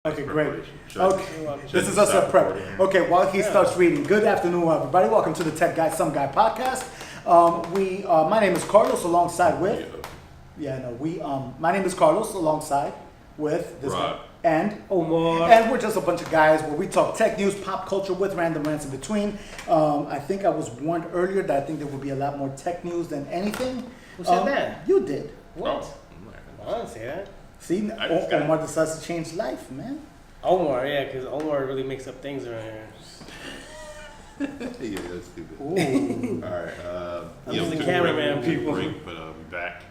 Okay, great. Preparation. Okay, this is us at prep. Okay, while he starts reading, good afternoon, everybody. Welcome to the Tech Guy Some Guy podcast. My name is Carlos, alongside with. My name is Carlos, alongside with this guy and Omar. And we're just a bunch of guys where we talk tech news, pop culture with random rants in between. I think I was warned earlier that I think there would be a lot more tech news than anything. Who said that? You did. What? I didn't say that. See, Omar decides to change life, man. Omar, yeah, because Omar really makes up things around here. Yeah, that's stupid. Ooh. All right. I'm the cameraman, people. Break, but we're back.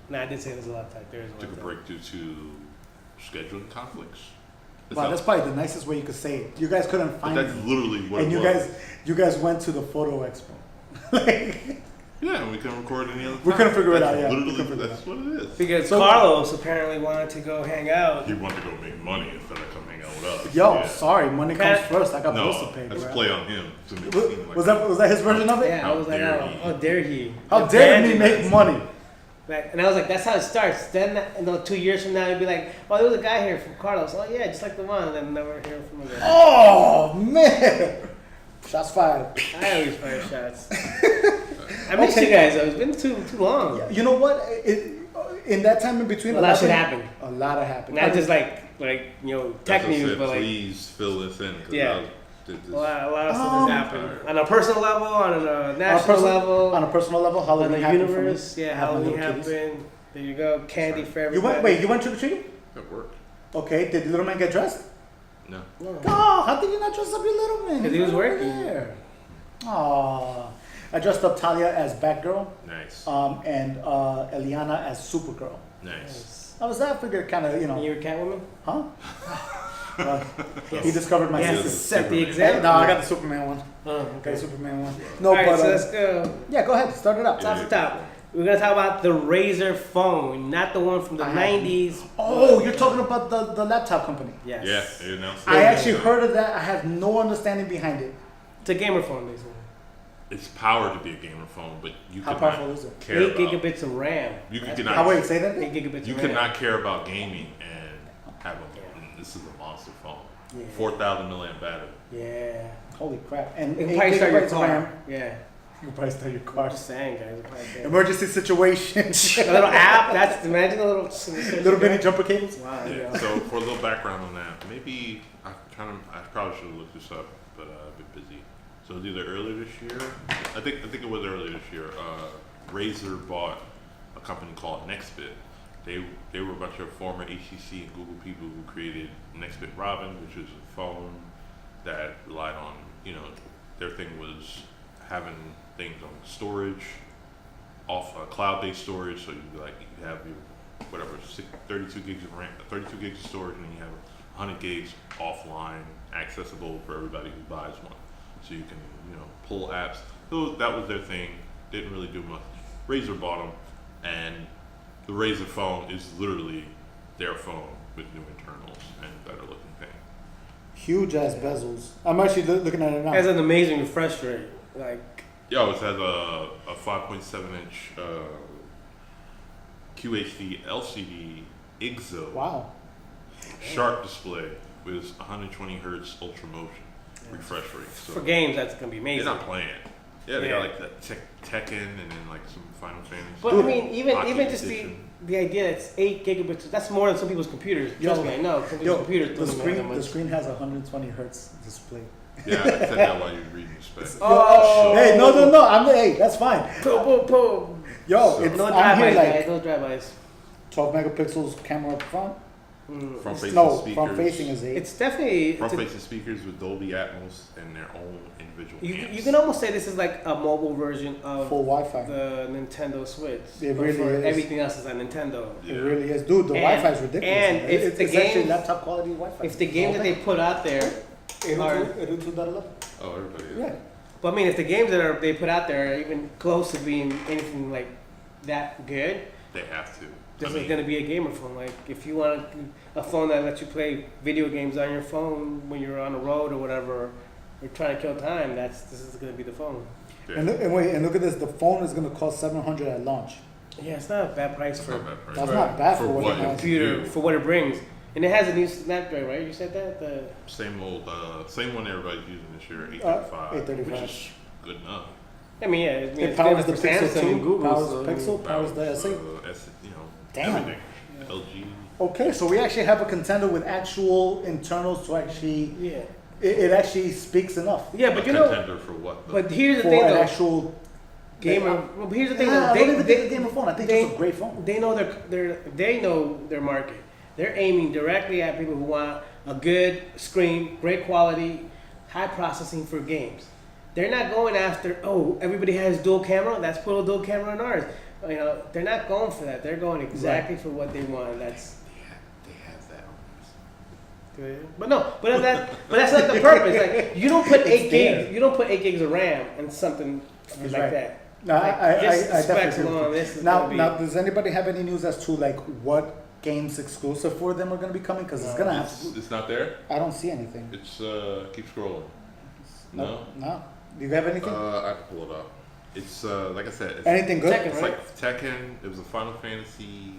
Nah, I did say there's a lot of time. Took a break due to scheduling conflicts. Wow, that's probably the nicest way you could say it. You guys couldn't find That's me. literally what And it was. you guys went to the photo expo. Yeah, and we couldn't record any other time. We couldn't figure it out, yeah. Literally, that's what it is. Because Carlos apparently wanted to go hang out. He wanted to go make money instead of come hang out with us. Yo, sorry, money comes Pat- first. I got bills to No, pay, that's bro. play on him. To make it seem like Was that his version of it? Yeah, I was like, dare oh, he. how dare he? How dare me Abandon make us. money? And I was like, that's how it starts. Then, 2 years from now, he'd be like, oh, there was a guy here from Carlos. Oh, yeah, just like the one. And then never hear from him again. Oh man! Shots fired. I always fire shots. I miss you guys, though. It's been too long. You know what? In that time in between, A lot should happen. A lot of happened. Not just like tech That's what I news, said, but like please fill this in. 'Cause Yeah. I did this. a lot of stuff has happened Alright. on a personal level, on a national level, On a personal level, on Halloween the happened for me. universe. Yeah, I have my Halloween little kitties. happened. There you go, candy for You everybody. went trick or treating? That worked. Okay, did the little man get dressed? No. Oh, how did you not dress up your little man? 'Cause he was Over working. there. Aw. I dressed up Talia as Batgirl, Nice. and Eliana as Supergirl. Nice. I figured kind of, And you were Catwoman? huh? He discovered my Yes, sister. set the Superman. example. No, I got the Superman one. Oh, Got the okay. Superman one. No, All right, but so let's go. yeah, go ahead, start it up. Top to top. We're gonna talk about the Razer Phone, not the one from the I have- 90s. Oh, you're talking about the laptop company. Yes. Yeah, they announced I it. actually heard of that. I have no understanding behind it. It's a gamer phone, basically. It's powered to be a gamer phone, but you How could powerful not is it? care 8 about. gigabits of RAM. You could That's not. How wait, say that 8 again? gigabits You of could RAM. not care about gaming and have a. This is a monster phone. Yeah. 4,000 milliamp battery. Yeah. Holy crap! And You can 8 probably start your gigabytes of car. RAM. Yeah. You can probably start your I'm car. just saying, guys. Emergency situation. A little app. That's imagine a little Little mini jumper cables. Wow. Yeah. Yeah. So for a little background on that, maybe I probably should have looked this up, but I've been busy. So it was either earlier this year. I think it was earlier this year. Razer bought a company called Nextbit. They were a bunch of former HTC and Google people who created Nextbit Robin, which is a phone that relied on, their thing was having things on storage, off cloud-based storage. So you have your 32 gigs of RAM, 32 gigs of storage, and then you have 100 gigs offline, accessible for everybody who buys one. So you can, pull apps. So that was their thing. Didn't really do much. Razer bought them, and the Razer phone is literally their phone with new internals and better looking thing. Huge ass bezels. I'm actually looking at it now. It has an amazing refresh rate. Like, Yo, it has a 5.7 inch QHD LCD IGZO Wow. sharp display with 120 hertz ultra motion refresh rate. So for games, that's gonna be they're amazing. not playing. Yeah, they Yeah. got like that Tekken and then like some Final Fantasy. But Dude, I mean, even Pocket just edition. the idea that it's 8 gigabits. That's more than some people's computers. Trust me, I know. Some people's computers the don't have that the much. screen has 120 hertz display. Yeah, I said that while you're reading the spec. Oh. Hey, no. Hey, that's fine. Boom. Yo, So- it's, No I'm drive-bys, here guys. like No drive-bys. 12 megapixels camera up front. Front facing No, speakers. front facing is 8. It's definitely. Front facing speakers with Dolby Atmos and their own individual You amps. can almost say this is like a mobile version of Full Wi-Fi. the Nintendo Switch. It But really for is. everything else is on Nintendo. Yeah. It really is. Dude, the And- Wi-Fi is ridiculous. and man. if it's the actually games- laptop quality Wi-Fi. If the games that they put out there are, It'll do that a lot. Oh, everybody is. Yeah. but I mean, if the games that they put out there are even close to being anything like that good, They have to. this I is mean, going to be a gamer phone. Like, if you want a phone that lets you play video games on your phone when you're on the road or whatever, or trying to kill time, this is going to be the phone. yeah. And look at this. The phone is going to cost $700 at launch. Yeah, it's not a bad price It's for not bad price. That's not bad for what it what has. computer do. for what it brings. And it has a new Snapdragon, right? You said that? Same one everybody's using this year, 835, 835. which is good enough. I mean, yeah. It powers the Pixel Samsung 2, and Google. powers so, the Pixel, powers the SE. Damn. Everything. LG. Okay, so we actually have a contender with actual internals to actually. Yeah. It actually speaks enough. Yeah, but you know. Contender for what? Though? But here's the For thing, an though. actual Gamer. Well, here's the thing, I though. don't even think it's a gamer phone. I think it's a great phone. They know they know their market. They're aiming directly at people who want a good screen, great quality, high processing for games. They're not going after, oh, everybody has dual camera, let's put a dual camera on ours. You know, they're not going for that. They're going exactly for what they want. And that's They have that on but that's not the purpose. Like you don't put 8 It's there. gigs, you don't put 8 gigs of RAM and something He's like right. that. No, Like, I just the specs definitely agree alone, with you. this is Now, gonna be- now, does anybody have any news as to like what games exclusive for them are going to be coming? Because it's going to have. It's not there. I don't see anything. It's keep scrolling. No. No. Do you have anything? I have to pull it up. It's like I said. It's, Anything good? Tekken, It's right? like Tekken. It was a Final Fantasy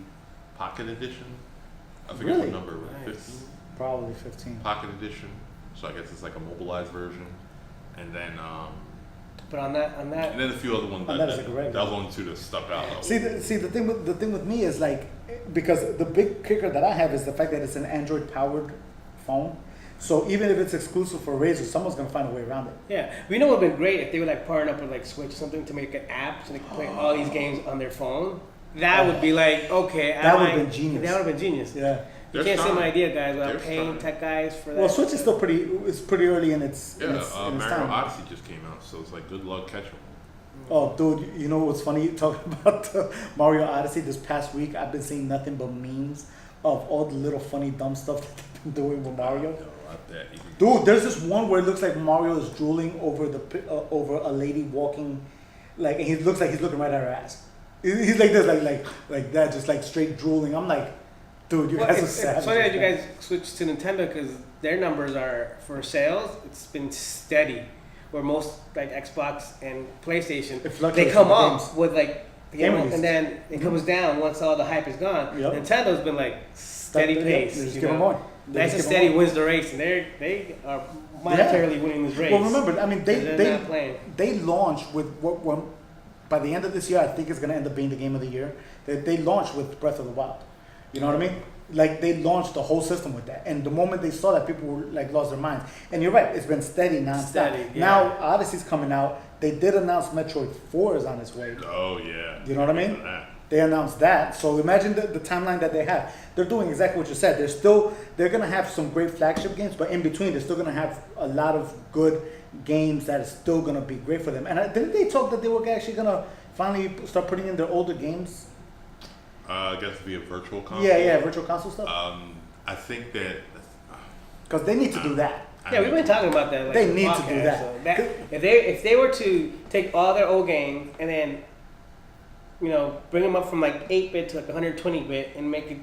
Pocket Edition. I forget Really? what number. Nice. 15 Probably 15. Pocket Edition. So I guess it's like a mobilized version. And then But on that and then a few other ones. And that is like a regular. that was only two that stuck out. See, the thing with me is like, because the big kicker that I have is the fact that it's an Android powered phone. So even if it's exclusive for Razer, someone's gonna find a way around it. Yeah, we know it would have been great if they would like partner up with like Switch or something to make an app so they could play all these games on their phone. That would be like, okay, That would've been genius. That would have been genius. Yeah. You There's can't say time. my idea, guys, without There's paying time. tech guys for that. Well, Switch is still pretty early in its Yeah, in its Mario time. Odyssey just came out, so it's like good luck catching them. Oh, dude, you know what's funny? Talking about the Mario Odyssey this past week, I've been seeing nothing but memes of all the little funny dumb stuff that they've been doing with Mario. Dude, there's this one where it looks like Mario is drooling over over a lady walking, like, and he looks like he's looking right at her ass. He's like this, like that, just like straight drooling. I'm like, dude, you Well, guys are it's savage. funny that you guys switched to Nintendo because their numbers are for sales. It's been steady, where most like Xbox and PlayStation It fluctuates they come with the up games. with like the Game game releases. and then it comes down once all the hype is gone. Yep. Nintendo's been like steady They pace. just you give 'em know? more. They Nice and just give 'em steady more. wins the race, and they are monetarily winning this race. Well, remember, I mean, They're not playing. they launched with what by the end of this year, I think it's gonna end up being the game of the year. They launched with Breath of the Wild. You know what I mean? Like they launched the whole system with that, and the moment they saw that, people were like lost their minds. And you're right, it's been steady nonstop. Steady, yeah. Now Odyssey's coming out. They did announce Metroid 4 is on its way. Oh yeah. You know what I mean? They announced that. So imagine the timeline that they have. They're doing exactly what you said. They're gonna have some great flagship games, but in between they're still gonna have a lot of good games that is still gonna be great for them. And didn't they talk that they were actually gonna finally start putting in their older games? I guess via virtual console. Yeah, virtual console stuff. I think that. Because they need to do that. Yeah, we've been talking about that. Like, They the need to do podcast, that. so if they were to take all their old games and then, you know, bring them up from like 8-bit to like 120-bit and make it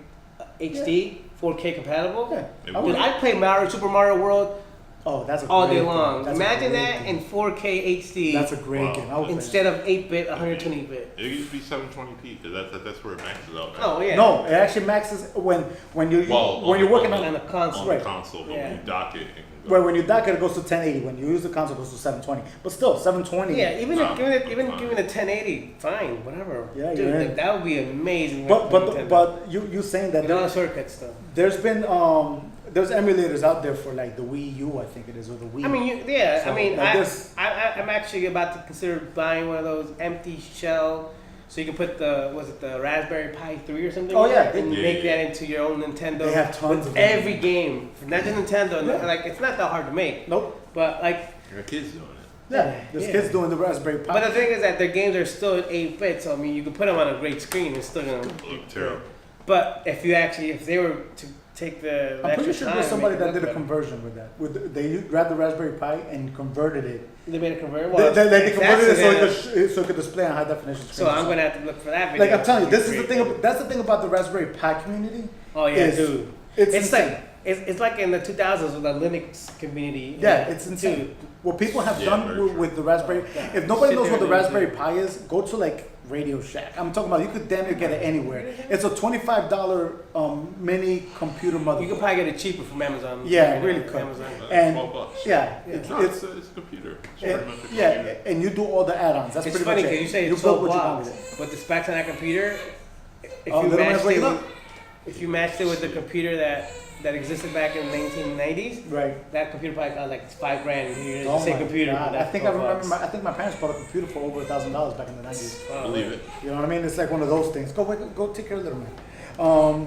HD, 4K compatible. Yeah. It I would. would- Dude, I'd play Super Mario World Oh, that's a all great day game. long. That's a Imagine great that game. in 4K HD That's a great Wow. game. I would play instead of 8-bit, 120-bit. It used to be 720p because that's where it maxes out. Now. Oh yeah. that. No, it actually maxes when you Well, when you're working on on the console. on Right. the console, but Yeah. when you dock it, it can go. Well, when you dock it, it goes to 1080. When you use the console, it goes to 720. But still, 720. Yeah, even Nah, if, given it, even fine. given a 1080, fine, whatever. Yeah, Dude, you're in. that would be amazing. But with Nintendo. but you saying that with all the shortcuts stuff. there's been there's emulators out there for like the Wii U, I think it is, or the Wii. I mean, So, I mean, like this- I'm actually about to consider buying one of those empty shell, so you can put the Raspberry Pi 3 or something. Oh, in yeah, it and they- make Yeah, that into your own Nintendo. They have tons with of them. every game, not just Nintendo. Yeah. Like it's not that hard to make, nope. but like, Your kids doing it. Yeah, there's Yeah. kids doing the Raspberry Pi. but the thing is that their games are still at 8-bit, so I mean, you can put them on a great screen and still gonna Look terrible. But if they were to take the I'm pretty extra sure time there's and somebody make it that look did a better. conversion with that. They grabbed the Raspberry Pi and converted it. They made a converter. They if converted it that's so it could display on high definition screen. so I'm gonna have to look for that video. Like I'm telling you, this is the Great. thing. That's the thing about the Raspberry Pi community. Oh yeah, is dude. It's It's insane. like It's like in the 2000s with the Linux community. Yeah, it's insane. What people have Yeah, done very with the Raspberry. Yeah. If nobody Sit knows there what the and Raspberry do- Pi is, go to like Radio Shack. I'm talking about you could damn near get it anywhere. It's a $25 mini computer You motherboard. could probably get it cheaper from Amazon. Yeah, You know, really could. Amazon. And- $12. Yeah, Yeah. it's, No, it's it's a computer. It's and, pretty much a yeah, computer. and you do all the add-ons. That's It's pretty funny much because it. you say You it's build 12 what you want blocks, with it. but the specs on that computer, if Oh, you little man's matched it waking with, up? if you matched it with the computer that existed back in the 1990s, Right. that computer probably cost like $5,000. You Oh just say my computer. God. but I that's think I remember. $12. I think my parents bought a computer for over $1,000 back in the '90s. Oh, Believe it. You know what I mean? It's like one of those things. Go take care of little man. Oh,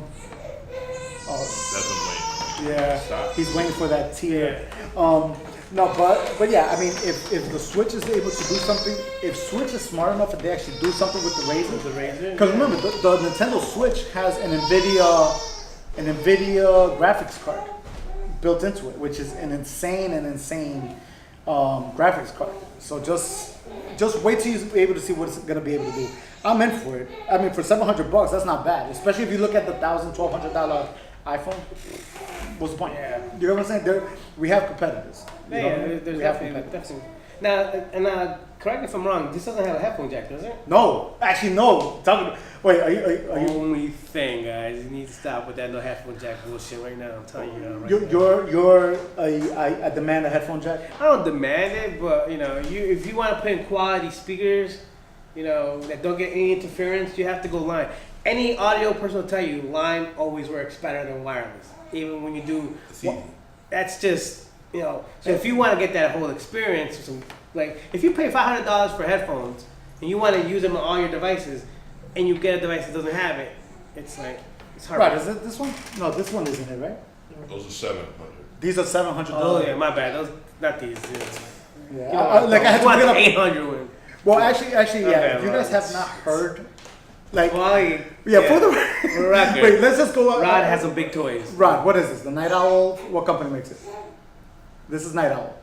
That's amazing. yeah. Stop. He's waiting for that tear. No, but yeah. I mean, if the Switch is able to do something, if Switch is smart enough that they actually do something with the Razer, The Razer. because remember the Nintendo Switch has an Nvidia graphics card built into it, which is an insane graphics card. So just wait till you're able to see what it's gonna be able to do. I'm in for it. I mean, for $700, that's not bad. Especially if you look at the $1,000-$1,200 iPhone. What's the point? Yeah. You know what I'm saying? We have competitors. You know what I mean? There's We have definitely, competitors. definitely. Now, correct me if I'm wrong. This doesn't have a headphone jack, does it? No, actually no. Wait, are you? Only thing, guys. You need to stop with that no headphone jack bullshit right now. I'm telling you right now. I demand a headphone jack. I don't demand it, but if you want to put in quality speakers, that don't get any interference, you have to go line. Any audio person will tell you line always works better than wireless, even when you do. It's easy. That's just So if you want to get that whole experience, like if you pay $500 for headphones and you want to use them on all your devices, and you get a device that doesn't have it, it's hard. Right? Is it this one? No, this one isn't it, right? Those are 700. These are $700. Oh yeah, my bad. Those not these. Yeah. I had to want look the it up. 800 one. Well, actually, yeah. Okay, If you guys have not heard, like, Well, for the record. wait, let's just go. Rod has some big toys. Rod, what is this? The Night Owl? What company makes it? This is Night Owl.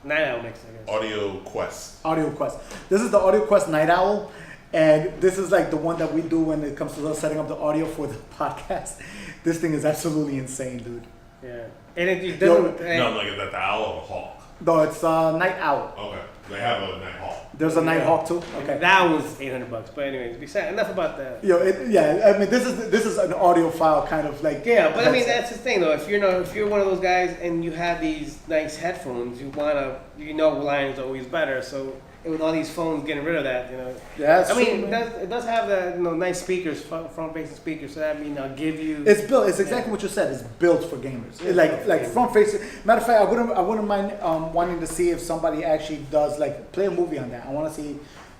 Night Owl mix, I guess. Audio Quest. Audio Quest. This is the Audio Quest Night Owl, and this is like the one that we do when it comes to setting up the audio for the podcast. This thing is absolutely insane, dude. Yeah, and it doesn't. No, like is that the owl or a hawk? No, it's Night Owl. Okay. They have a night hawk. There's a Night Yeah. Hawk too. Okay. That was $800. But anyways, besides enough about that. I mean, this is an audiophile kind of like. Yeah, but I mean headset. that's the thing though. If you're one of those guys and you have these nice headphones, line is always better. So with all these phones getting rid of that, Yeah, it's I mean, true, man. it does have the nice speakers, front-facing speakers. So that I'll give you. It's built. It's exactly what you said. It's built for gamers. Yeah, Like front facing. Matter of fact, I wouldn't mind wanting to see if somebody actually does like play a movie on that. I want to see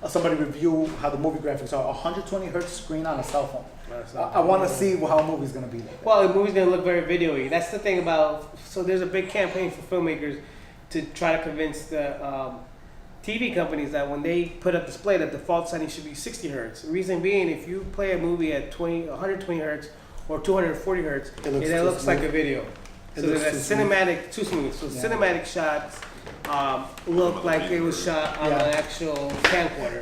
somebody review how the movie graphics are. 120 hertz screen on a cell phone. I want to see how a movie's gonna be like. Well, the movie's gonna look very video-y. That's the thing about. So there's a big campaign for filmmakers to try to convince the TV companies that when they put up display, that the default setting should be 60 hertz. The reason being, if you play a movie at 120 hertz or 240 hertz, It looks it too looks like smooth. a video. It So looks there's too a smooth. cinematic, too smooth. So Yeah. cinematic shots look like it was shot on Yeah. an actual camcorder.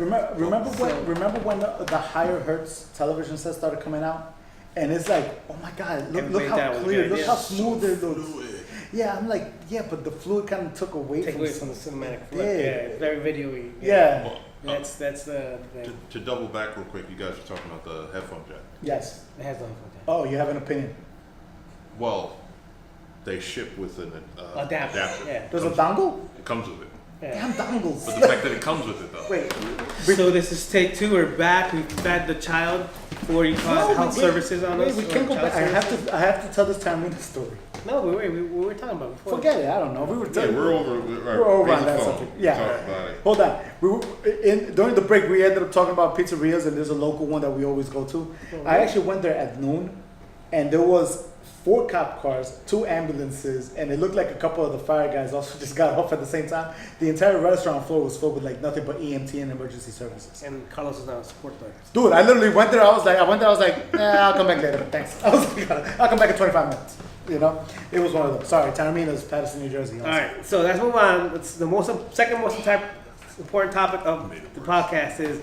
Remember when the higher hertz television sets started coming out, and it's like, oh my god, look Everybody how thought it was clear, good, look yeah. how smooth it looks. Fluid. Yeah, I'm like, yeah, but the fluid kind of took away Take from. away from the cinematic look. Yeah. Yeah, it's very video-y. Yeah. Well, That's the thing. to double back real quick, you guys were talking about the headphone jack. Yes. It has nothing for that. Oh, you have an opinion. Well, they ship with an Adapter, yeah. There's a Comes- dongle. It comes with it. Yeah. Damn dongles. But the fact that it comes with it though. Wait. So this is take two. We're back. We fed the child before you call health services on wait, us. we or can't go child back. services. I have to tell this Tarmina story. No, but wait. We were talking about before. Forget it. I don't know. We were Yeah, talking. we're over. We're over on that subject. Yeah. Talk about it. Hold on. During the break, we ended up talking about pizzerias, and there's a local one that we always go to. I actually went there at noon, and there was 4 cop cars, 2 ambulances, and it looked like a couple of the fire guys also just got off at the same time. The entire restaurant floor was filled with like nothing but EMT and emergency services. And Carlos is now a support dog. Dude, I literally went there. I was like, I'll come back later. Thanks. I was like, I'll come back in 25 minutes. It was one of those. Sorry, Taormina's Patterson, New Jersey. All right. So let's move on. It's the second most important topic of the podcast is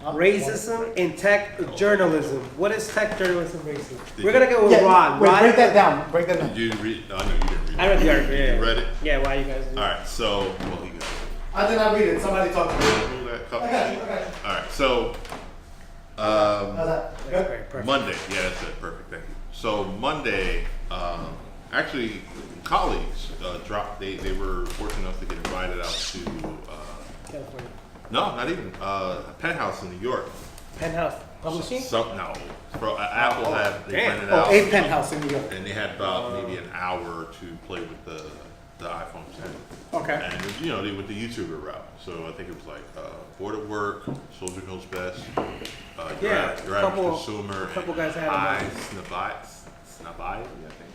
Racism in tech journalism. What is tech journalism racism? We're gonna go with Yeah, Ron. wait, Ron, break that down. Break that down. Did you read? I know you didn't read it. I read the article. You Yeah. read it? Yeah. Why you guys? All right. So, well, he got it. I did not read it. Somebody talked to me. Move that cup. I got you. All right. So, How's that? That's Good? great. Perfect. Monday. Yeah, that's it. Perfect. Thank you. So Monday, actually, colleagues dropped. They were fortunate enough to get invited out to. California. No, not even a penthouse in New York. Penthouse Publishing. No, Apple had they Damn. rented Oh, out, a penthouse in New York. and they had about maybe an hour to play with the iPhone 10. Okay. And you know they went the YouTuber route. So I think it was like Bored at Work, Soldier Knows Best, Yeah, Your a couple- Average Consumer, a couple and guys had them I on. Snabiety, I think.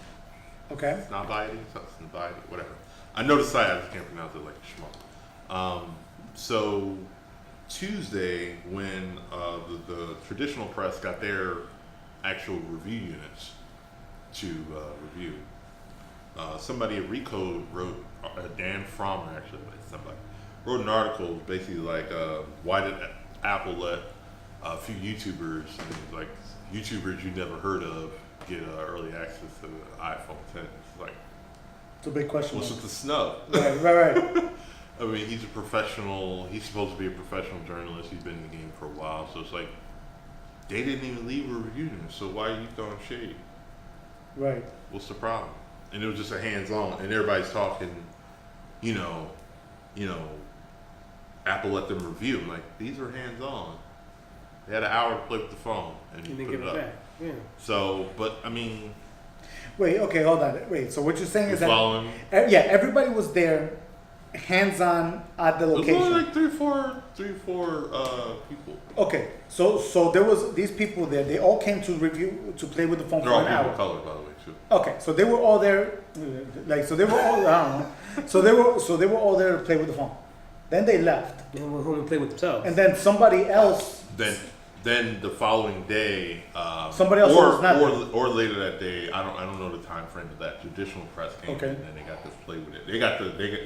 Okay. Snabiety, whatever. I know the site, I just can't pronounce it like a schmuck. So Tuesday, when the traditional press got their actual review units to review, somebody at Recode wrote, Dan Frommer actually, somebody wrote an article basically like, why did Apple let a few YouTubers, and like YouTubers you never heard of, get early access to the iPhone 10? It's like, It's a big question. what's with the snub? Right. I mean, he's a professional. He's supposed to be a professional journalist. He's been in the game for a while, so it's like they didn't even leave a review to him. So why are you throwing shade? Right. What's the problem? And it was just a hands-on, and everybody's talking. You know, Apple let them review. I'm like, these are hands-on. They had an hour to play with the phone, and And you then put give it it up. back. Yeah. So, but I mean, Wait. Okay. Hold on. Wait. So what you're saying you is that following? yeah, everybody was there, hands-on at the It was location. only like three or four people. Okay. So there was these people there. They all came to review to play with the phone They're for all an people hour. of color, by the way, too. Okay, so they were all there, so they were all, I don't know. So they were all there to play with the phone. Then they left, They went home and played with themselves. and then somebody else. Then the following day, Somebody else was not there. or later that day, I don't know the time frame of that. Traditional press came Okay. in and they got to play with it. They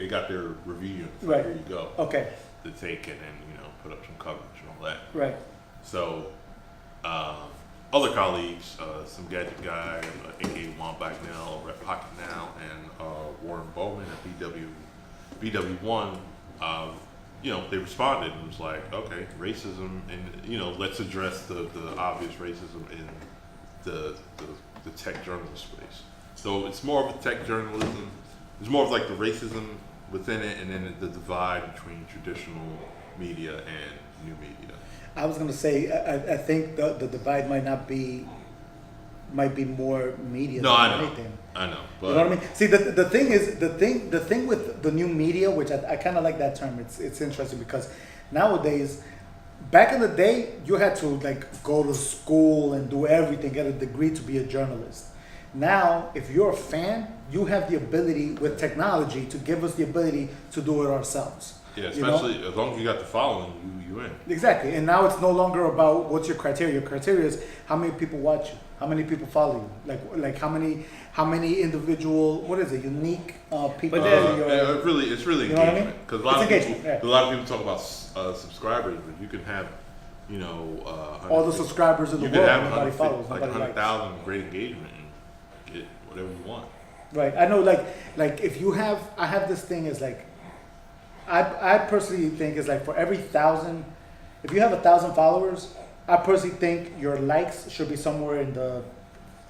got their review units. Right. Here you go. Okay, To take it and put up some coverage and all that. right. So other colleagues, some gadget guy, aka Juan Bagnell, Rep Pocket Now, and Warren Bowman at BW1. They responded and was like, okay, racism, and let's address the obvious racism in the tech journalism space. So it's more of a tech journalism. It's more of like the racism within it, and then the divide between traditional media and new media. I was gonna say, I think the divide might be more media No, than I know. anything. I know, but You know what I mean? See, the thing is, the thing with the new media, which I kind of like that term. It's interesting because nowadays, back in the day, you had to like go to school and do everything, get a degree to be a journalist. Now, if you're a fan, you have the ability with technology to give us the ability to do it ourselves. yeah, you know? especially as long as you got the following, you in. Exactly, and now it's no longer about what's your criteria. Your criteria is how many people watch you, how many people follow you, like how many individual, what is it, unique people. But then- It's really You know what I mean? engagement because It's engagement, yeah. a lot of people talk about subscribers, but you can have all the subscribers in the you world, can have nobody follows, like nobody likes. 100,000 great engagement and get whatever you want. Right, I know. Like if you have, I have this thing is like, I personally think is like for every 1,000, if you have 1,000 followers, I personally think your likes should be somewhere in the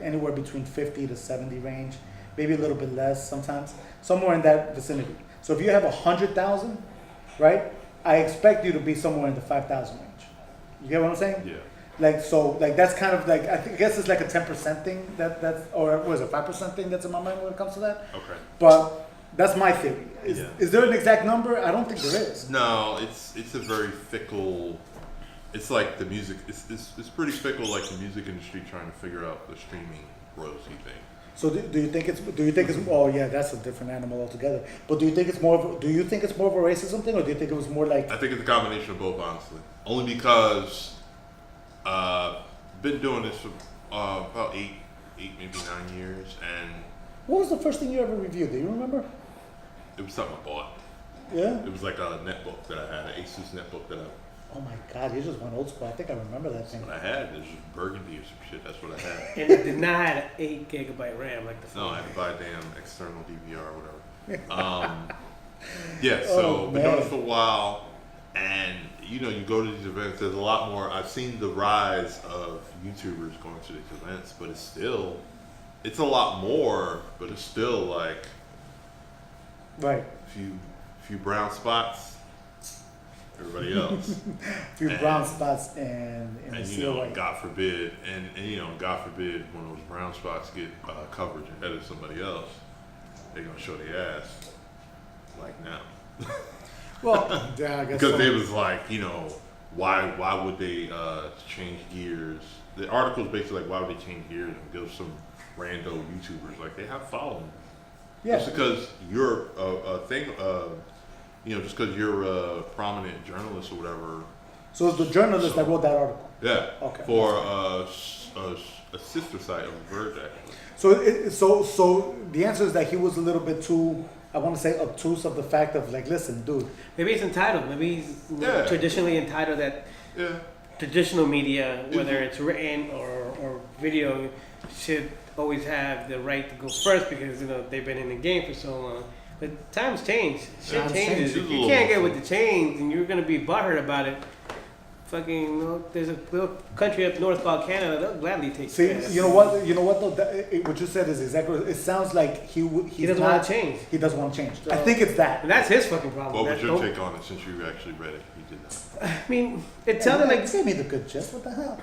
anywhere between 50 to 70 range, maybe a little bit less sometimes, somewhere in that vicinity. So if you have 100,000, right, I expect you to be somewhere in the 5,000 range. You get what I'm saying? Yeah. Like that's kind of like, I guess it's like a 10% thing that's, or what is it, 5% thing that's in my mind when it comes to that. Okay. But that's my theory. Yeah. Is there an exact number? I don't think there is. No, it's a very fickle. It's like the music. It's pretty fickle, like the music industry trying to figure out the streaming royalty thing. So do you think it's oh yeah, that's a different animal altogether. But do you think it's more of a racism thing, or do you think it was more like, I think it's a combination of both, honestly. Only because been doing this for about eight, maybe 9 years, and what was the first thing you ever reviewed? Do you remember? it was something I bought. Yeah. It was like a netbook that I had, an Asus netbook that I Oh my God, you just went old school. I think I remember that thing. What I had is just burgundy or some shit. That's what I had. And it did not have an 8 gigabyte RAM like the phone. No, I had to buy a damn external DVR or whatever. Yeah, so Oh, been doing man. this for a while, and you go to these events. There's a lot more. I've seen the rise of YouTubers going to these events, but it's a lot more. But it's still like Right. few brown spots. Everybody else. A few And- brown spots and And the white. God forbid, God forbid, when those brown spots get coverage ahead of somebody else, they're gonna show their ass, like now. Well, yeah, I guess Because so. they was like, why would they change gears? The article is basically like, why would they change gears and go some rando YouTubers? Like, they have following. Yeah. Just because you're a thing, just because you're a prominent journalist or whatever. So it's the journalist that wrote that article. Yeah. Okay. For a sister site of Verge, actually. So the answer is that he was a little bit too, I want to say, obtuse of the fact of like, listen, dude. Maybe he's entitled. Maybe he's Yeah. traditionally entitled that Yeah. traditional media, whether it's written or video, should always have the right to go first because they've been in the game for so long. But times change. Shit Times changes. change. If you can't get with the change and you're gonna be butthurt about it, there's a little country up north called Canada. They'll gladly take. See, your ass. you know what though? What you said is exactly. It sounds like he doesn't want to change. He doesn't want to change. So- I think it's that. And that's his fucking problem. What was That your don't- take on it since you actually read it? You did that. I mean, it sounded like Give me the good gist. What the hell?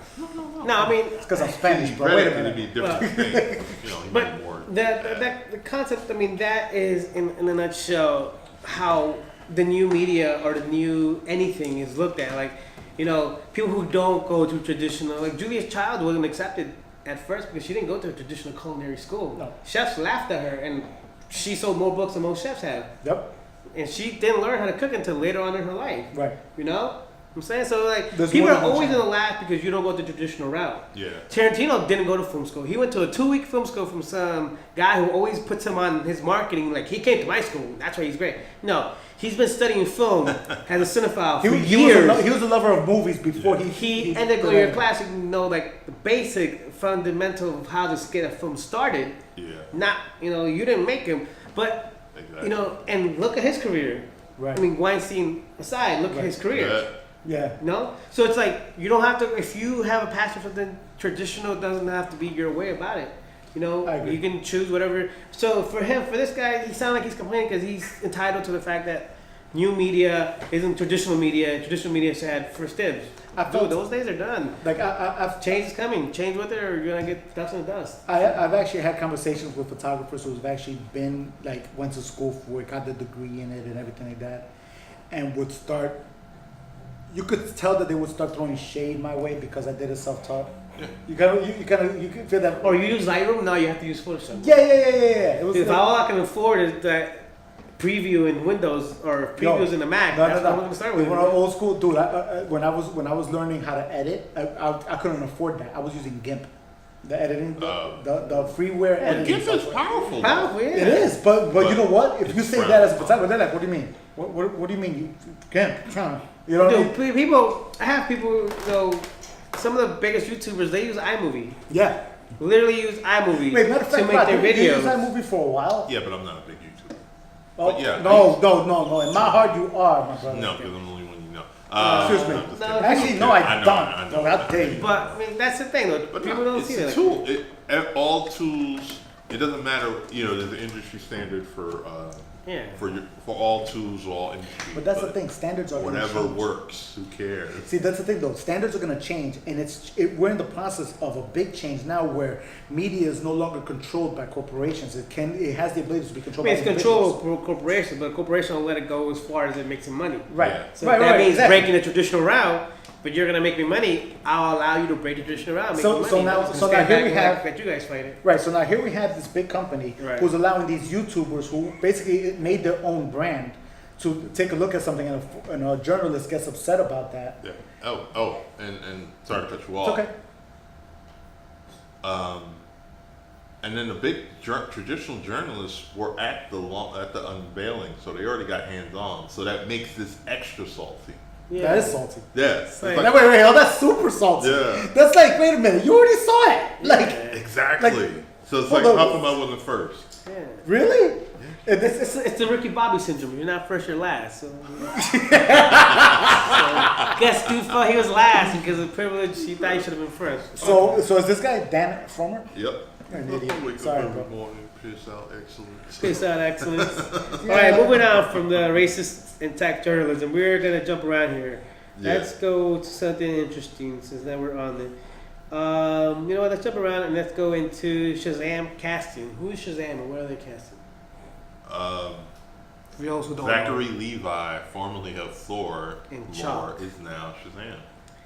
no. I mean, It's because I'm Spanish, You bro. read Wait a it, minute. it'd be a different thing. He but made more. the concept. I mean, that is in a nutshell how the new media or the new anything is looked at. Like, people who don't go to traditional, like Julia's Child wasn't accepted at first because she didn't go to a traditional culinary school. No. Chefs laughed at her, and she sold more books than most chefs have. Yep. And she didn't learn how to cook until later on in her life. Right. You know what I'm saying? So, like, There's people more are than one always channel. going to laugh because you don't go the traditional route. Yeah. Tarantino didn't go to film school. He went to a 2-week film school from some guy who always puts him on his marketing. Like, he came to my school. That's why he's great. No, he's been studying film as a cinephile for years. He was a lover of movies before He ended up going to your class. You know, like, the basic fundamental of how to get a film started. Yeah. Not, you didn't make him. But, Exactly. and look at his career. Right. I mean, Weinstein aside, look at his career. Yeah. Yeah. No? So it's like, you don't have to, if you have a passion for something, traditional doesn't have to be your way about it. I agree. You can choose whatever. So for this guy, he sounds like he's complaining because he's entitled to the fact that new media isn't traditional media. Traditional media had first dibs. I felt- Dude, those days are done. Like I've Change is coming. Change with it or you're going to get dust in the dust. I've actually had conversations with photographers who've actually been went to school for it, got the degree in it and everything like that, and would start. You could tell that they would start throwing shade my way because I did it self-taught. Yeah. You can feel that. Or you use Lightroom, now you have to use Photoshop. Yeah. It was If like- all I can afford is that preview in Windows or previews in the Mac, that's what I'm going to start with. When I was old school, dude, when I was learning how to edit, I couldn't afford that. I was using GIMP, the editing, the freeware editing. GIF is software. powerful. Powerful, yeah. It is, but you know what? If you it's say brown. that as a photographer, they're like, "What do you mean? What do you mean? You GIMP? You know what I mean? Dude, I have people, some of the biggest YouTubers, they use iMovie. Yeah. Literally use iMovie Wait, matter of to fact, make Rod, their you used videos. iMovie for a while. Yeah, but I'm not a big YouTuber. Oh, But yeah, no. In my heart, you are, my brother. No, because I'm the only one you know. Excuse me. I'm just No, kidding. Actually, no, I know, don't. I know. No, how dare you? But, I mean, that's the thing, though. But People no, don't it's see a that. tool. All tools. It doesn't matter. There's an industry standard for Yeah. for all tools, all industries. But that's the thing. Standards are going to Whatever change. works. Who cares? See, that's the thing, though. Standards are going to change, and we're in the process of a big change now, where media is no longer controlled by corporations. It has the ability to be I controlled mean, by it's individuals. control of corporations, but a corporation will let it go as far as it makes them money. Right. Yeah. So right. that means exactly. breaking the traditional route, but you're gonna make me money. I'll allow you to break the traditional route. And make So- me money. so now- I'm just so gonna now stand here we back and have- let you guys fight it. Right. So now here we have this big company Right. who's allowing these YouTubers who basically made their own brand to take a look at something, and a journalist gets upset about that. Yeah. Oh, and sorry to cut you It's off. okay. And then the big traditional journalists were at the unveiling, so they already got hands on. So that makes this extra salty. Yeah. That is salty. Yes. Like- Wait, oh, that's super salty. Yeah. That's like, wait a minute, you already saw it. Like, Exactly. Like- So it's Hold like, on. how come I wasn't first? Yeah. really? It's the Ricky Bobby syndrome. You're not first, you're last. So, guess dude thought he was last because of privilege. He thought he should have been first. So is this guy Dan Fromer? Yep. You're an idiot. Wake Sorry, up bro. every morning, piss out excellence. Peace out, excellence. All right, moving on from the racist and tech journalism, we're gonna jump around here. Yeah. Let's go to something interesting since now we're on it. You know what? Let's jump around and let's go into Shazam casting. Who is Shazam and where are they casting? For those who don't Zachary know. Levi, formerly of Thor, And lore, Chuck. is now Shazam.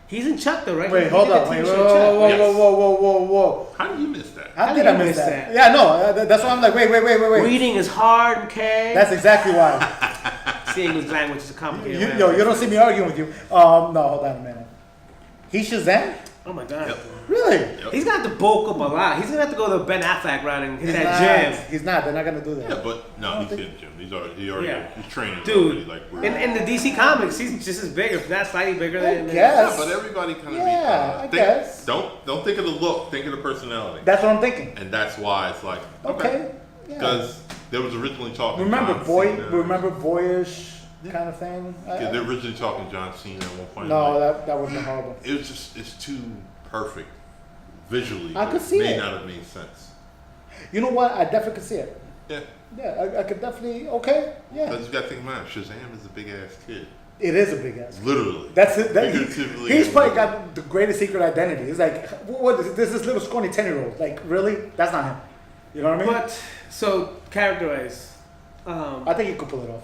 He's in Chuck though, right? Wait, He hold did up. the Wait, TV whoa, show whoa, Chuck. whoa, whoa, whoa, whoa, whoa, whoa. How did you miss that? How How did did I you miss miss that? that? Yeah, no, that's why I'm like, wait. Reading is hard, okay? That's exactly why. See, English language is a complicated You language. don't see me arguing with you. No, hold on a minute. He's Shazam? Oh my god. Yep. Really? Yep. He's gonna have to bulk up a lot. He's gonna have to go the Ben Affleck route and hit that gym. He's not. They're not gonna do that. Yeah, but no, he's in the gym. He's training. Dude, already, like in the DC comics, he's just as big, if not slightly bigger than. guess. yeah, but everybody kind of Yeah, I guess. Don't think of the look, think of the personality, That's what I'm thinking. and that's why it's like Okay. Yeah. because there was originally talking. Remember John Cena. remember boyish kind of thing? Yeah, they're originally talking John Cena at one point. No, like, that would be horrible. it was just it's too perfect visually. I could it see may it. not have made sense. You know what? I definitely could see it. Yeah, Yeah, I could definitely. Okay, yeah. but you got to think about it. Shazam is a big ass kid, It is a big ass. literally. That's it. Figuratively He's and probably literally. got the greatest secret identity. He's like, what is this little scrawny 10-year-old? Like, really? That's not him. You know what I mean? But so character-wise, I think he could pull it off.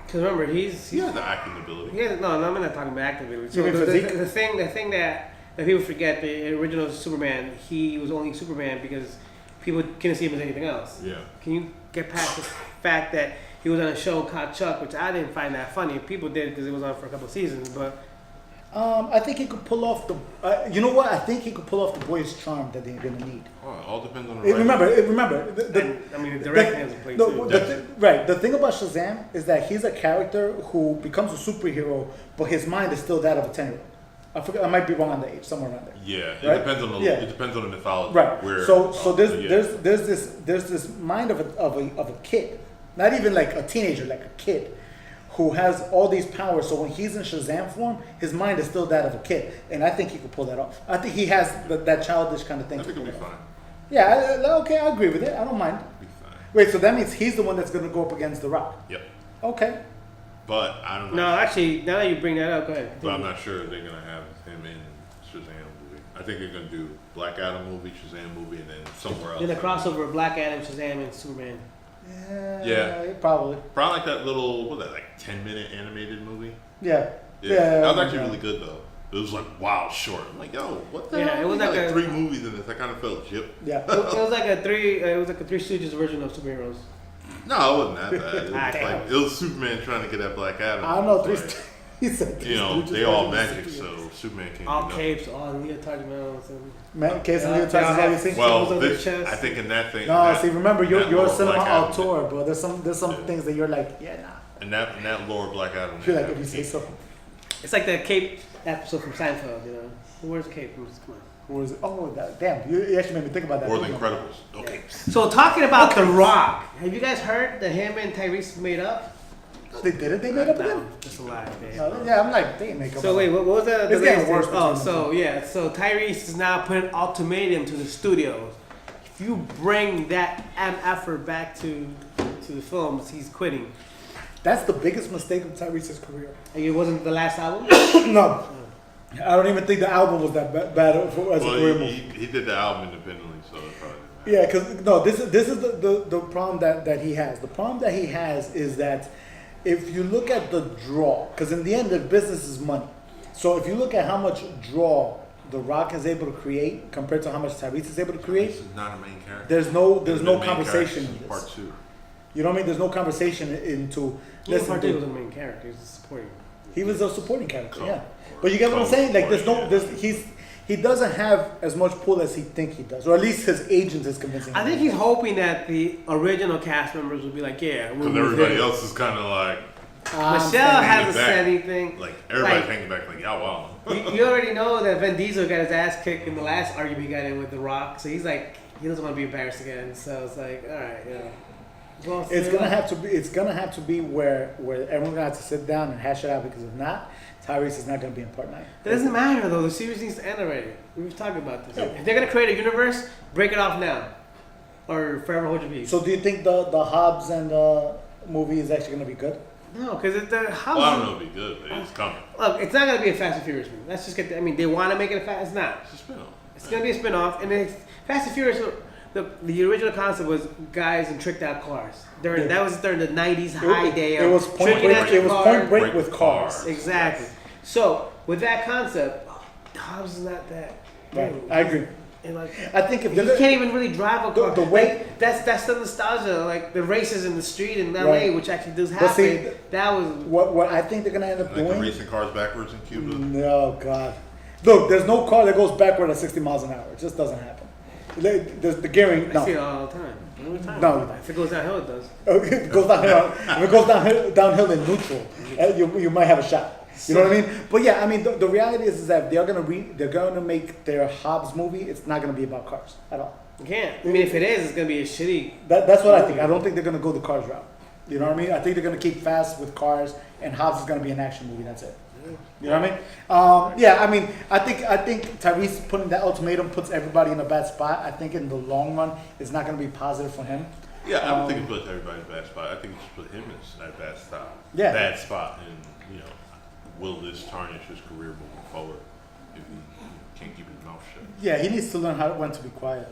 because remember he's He has the acting ability. no, I'm not talking about actively. So You mean the physique? the thing that people forget, the original Superman, he was only Superman because people couldn't see him as anything else. Yeah. Can you get past the fact that he was on a show called Chuck, which I didn't find that funny. People did because it was on for a couple of seasons, but I think he could pull off the. You know what? I think he could pull off the boyish charm that they're gonna need. Oh, it all depends on the writing. Remember. I mean, the directing has a play no, too. right. The thing about Shazam is that he's a character who becomes a superhero, but his mind is still that of a 10-year-old. I forget. I might be wrong on the age, somewhere around there. Yeah, it Right? depends on the Yeah. it depends on the mythology. Right. Where, So yeah. there's this mind of a kid, not even like a teenager, like a kid, who has all these powers. So when he's in Shazam form, his mind is still that of a kid, and I think he could pull that off. I think he has that childish kind of thing. I to think it'll pull be it off. fine. Yeah. Okay. I agree with it. I don't mind. It'll be fine. Wait. So that means he's the one that's going to go up against The Rock. Yep. Okay. But I don't know. No, actually, now that you bring that up, go ahead. But I'm not sure if they're gonna have him in Shazam movie. I think they're gonna do Black Adam movie, Shazam movie, and then somewhere else. In the crossover of Black Adam, Shazam, and Superman. Yeah. Probably. Probably like that little, what was that, like 10-minute animated movie? Yeah. That was actually really good though. It was like wow short. I'm like, yo, what the Yeah, hell? it was They got like a- 3 movies in this. I kind of felt gypped. Yeah. It was like a Three Stooges version of superheroes. No, it wasn't that bad. It was, Ah, damn. like, it was Superman trying to get at Black Adam. I don't know. Like, He said you know, Stooges they all version of magic, superheroes. so Superman can't All do nothing. capes, all leotard mounts. Man, case and Yeah, leotards is all you see. Well, on their this, chest. I think in that thing. No, that, see, remember, you're that a lore cinema Black Adam- auteur, bro. There's some Yeah. things that you're like, yeah, nah. And that lore Black Adam. I feel like had if you say cape. so. It's like the cape episode from Seinfeld, you know. Who wears a cape? Come on. Or is it? Oh, damn! You actually made me think about that. Or the didn't you? Incredibles. Okay. So talking about The Rock, have you guys heard that him and Tyrese made up? No, they did it. They made up with No, him. just a lie, man. No, yeah, I'm like, they didn't make up. So wait, what was that? It's getting latest worse thing? Oh, between so them. yeah, so Tyrese is now putting an ultimatum to the studios. If you bring that effort back to the films, he's quitting. That's the biggest mistake of Tyrese's career. Like, it wasn't the last album. No, I don't even think the album was that bad as a career Well, movie. he did the album independently, so it probably didn't matter. Yeah, because no, this is the problem that he has. The problem that he has is that if you look at the draw, because in the end, the business is money. So if you look at how much draw The Rock is able to create compared to how much Tyrese is able to create, This is not a main character. there's no The main conversation character in is this. Part 2. You know what I mean? There's no conversation into. Listen, Listen, Part 2 was dude, the main character. He was supporting. he was a supporting character, Co- yeah. But you get what I'm saying? Like, there's no, co-supporting, he doesn't have as much pull as he think he does, or at least his agent is convincing. I him. think he's hoping that the original cast members will be like, yeah, we're Because with everybody him. else is kind of like, Michelle hasn't back. said anything. Like everybody's hanging back, like, yeah, wow. You already know that Vin Diesel got his ass kicked in the last argument he got in with The Rock, so he's like, he doesn't want to be embarrassed again. So it's like, all right, Well, It's gonna have to be. It's gonna have to be where everyone's gonna have to sit down and hash it out, because if not, Tyrese is not gonna be in part 9. That doesn't matter though. The series needs to end already. We were talking about this. If they're gonna create a universe, break it off now, or forever hold your peace. So do you think the Hobbs and movie is actually gonna be good? No, because the Hobbs. Well, I don't know if it'd be good, but it's coming. Look, it's not gonna be a Fast and Furious movie. Let's just get. They want to make it a Fast. It's not. It's a spin-off. It's gonna be a spin-off, and it's Fast and Furious. The original concept was guys in tricked out cars. That was during the '90s high day. It was Point Break. It was Point Break with cars. Exactly. So with that concept, Hobbs is not that. Right. I agree. And like, I think if he can't even really drive a car. The way like, that's the nostalgia, like the races in the street in LA, Right. which actually does happen. But see, that was what I think they're gonna end up Like the doing. racing cars backwards in Cuba. No, God. Look, there's no car that goes backward at 60 miles an hour. It just doesn't happen. There's the gearing. I No. see it all the time. No. If it goes downhill, it does. It goes downhill. If it goes downhill in neutral, you might have a shot. You know what I mean? But yeah, I mean the reality is that they're gonna make their Hobbs movie. It's not gonna be about cars at all. You can't. I mean, if it is, it's gonna be a shitty. That's what I think. I don't think they're gonna go the cars route. You know what I mean? I think they're gonna keep Fast with cars, and Hobbs is gonna be an action movie. That's it. You know what I mean? Yeah, I mean, I think Tyrese putting that ultimatum puts everybody in a bad spot. I think in the long run, it's not going to be positive for him. Yeah, I don't think it puts everybody in a bad spot. I think it just put him in a bad spot. Yeah. Bad spot, and will this tarnish his career moving forward if he can't keep his mouth shut? Yeah, he needs to learn when to be quiet.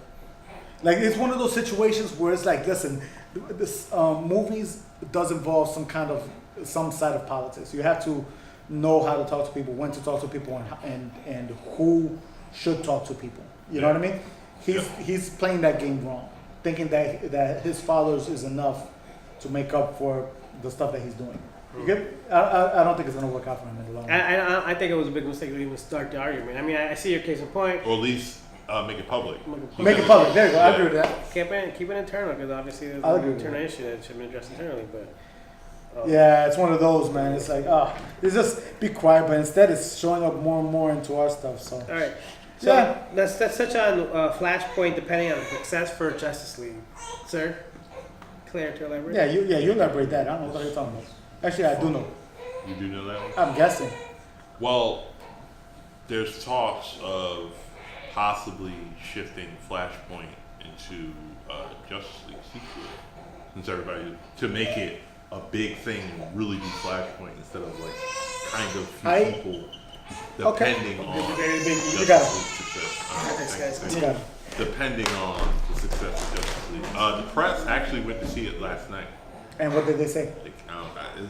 Like, it's one of those situations where it's like, listen, this movies does involve some side of politics. You have to know how to talk to people, when to talk to people, and who should talk to people. You know what I mean? He's playing that game wrong, thinking that his followers is enough to make up for the stuff that he's doing. You get? I don't think it's gonna work out for him in the long run. I think it was a big mistake to even start the argument. I mean, I see your case in point. Or at least make it public. Make it public. There you go. I agree with that. Keep it internal, because obviously there's I'll an agree with internal issue that should be addressed internally. But Yeah, it's one of those, man. It's like, it's just be quiet, but instead it's showing up more and more into our stuff. So, all right. So yeah, let's touch on Flashpoint, depending on the success for Justice League, sir. Claire, to elaborate. yeah, you elaborate that. I don't know what you're talking about. Actually, I do know. You do know that one? I'm guessing. Well, there's talks of possibly shifting Flashpoint into Justice League sequel, since everybody to make it a big thing and really be Flashpoint instead of like kind of few people depending on You got it. success. You got it. Depending on the success of Justice League. The press actually went to see it last night. And what did they say?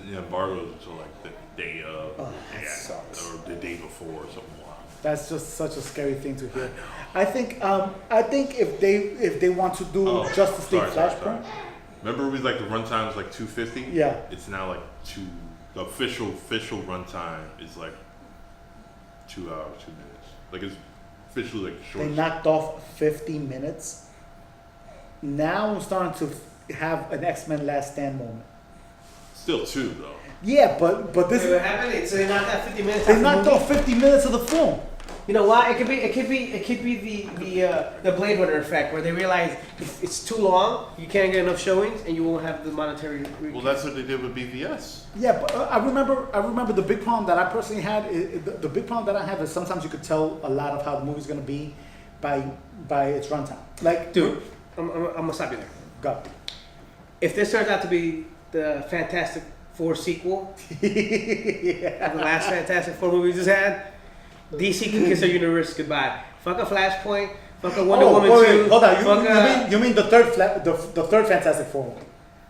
The embargo was until like the day of, that sucks. or the day before, or something wild. That's just such a scary thing to hear. I think if they want to do Justice League Flashpoint. Remember, we like the runtime was like 250. Yeah. It's now like the official runtime is like 2 hours 2 minutes. Like it's officially like short. They knocked off 50 minutes. Now I'm starting to have an X-Men Last Stand moment. Still 2 though. Yeah, but this What happened? So they knocked out 50 minutes. they knocked off 50 minutes of the film. You know why? It could be the Blade Runner effect, where they realize if it's too long, you can't get enough showings, and you won't have the monetary. Well, that's what they did with BVS. Yeah, but I remember the big problem that I personally had. The big problem that I have is sometimes you could tell a lot of how the movie's gonna be by its runtime. Like, Dude, I'm gonna stop you there. Go. If this turns out to be the Fantastic Four sequel, Yeah. the last Fantastic Four movie we just had, DC can kiss their universe goodbye. Fuck a Flashpoint. Fuck a Wonder Woman 2. Hold on. Fuck You mean the third Fantastic Four?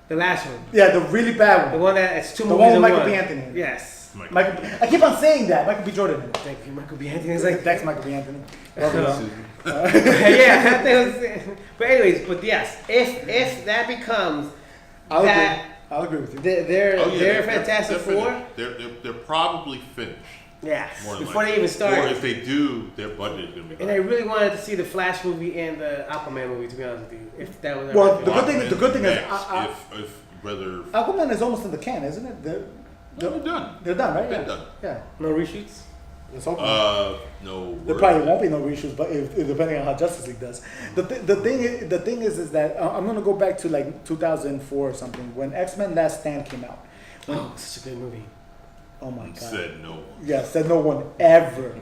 the last one. Yeah, the really bad The one. one that it's two The movies one with in Michael one. B. Anthony. Yes. I keep on saying that. Michael B. Jordan. Thank you, Michael B. Anthony. It's like Thanks, Michael B. Anthony. yeah, that was, but anyways, but yes, if that becomes I'll agree with you. their Fantastic Four, They're probably finished. yes, More than before they likely. even start. Or if they do, their budget is gonna be. And I really wanted to see the Flash movie and the Aquaman movie, to be honest with you. If that was Well, ever the good thing is, if whether Aquaman is almost in the can, isn't it? No, they're done. They're done, right? They're Yeah. done. Yeah. No reshoots. Let's hope. No. There probably won't be no reshoots, but if depending on how Justice League does. The thing is that I'm gonna go back to like 2004 or something when X-Men Last Stand came out. Such a good movie. Oh my god. Said no one. Yeah, said no one ever.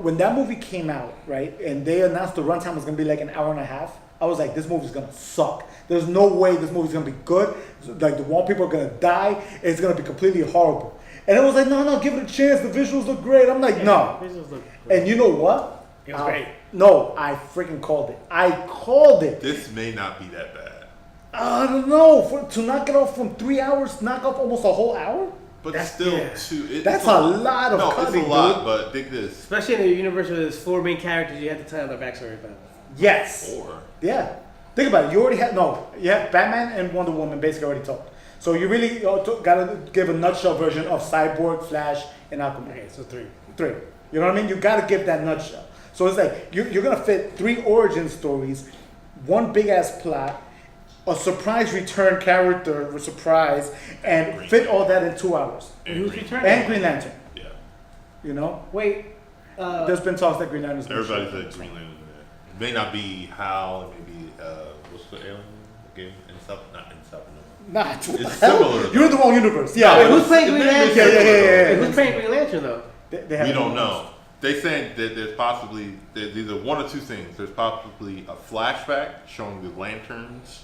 When that movie came out, right, and they announced the runtime was gonna be like an hour and a half, I was like, this movie's gonna suck. There's no way this movie's gonna be good. Like the one people are gonna die. It's gonna be completely horrible. And it was like, no, give it a chance. The visuals look great. I'm like, no. Visuals look great. And you know what? It was great. No, I freaking called it. I called it. This may not be that bad. I don't know. To knock it off from 3 hours, knock off almost a whole hour? But That's- still, yeah. That's a lot of no, cutting, it's a lot. dude. But dig this. Especially in the universe where there's 4 main characters, you have to tell their backstory about. Yes. Or Yeah. Think about it. You already had, Batman and Wonder Woman basically already told. So you really gotta give a nutshell version of Cyborg, Flash, and Aquaman. Okay, so 3. 3. You know what I mean? You gotta give that nutshell. So it's like you're gonna fit 3 origin stories, 1 big ass plot, a surprise return character with surprise, and fit all that in 2 hours. Who's returning? And Green Lantern. yeah, You know? Wait. There's been talks that Green Lantern's gonna everybody show up. said Green Lantern. It may not be Hal. Maybe what's the alien game? Not Inside. Nah, It's similar. You're in the wrong universe. Yeah. Wait, who's playing Green Lantern? Yeah. Who's playing Green Lantern though? They have We don't names. know. They saying that there's possibly there's either one or two things. There's possibly a flashback showing the lanterns,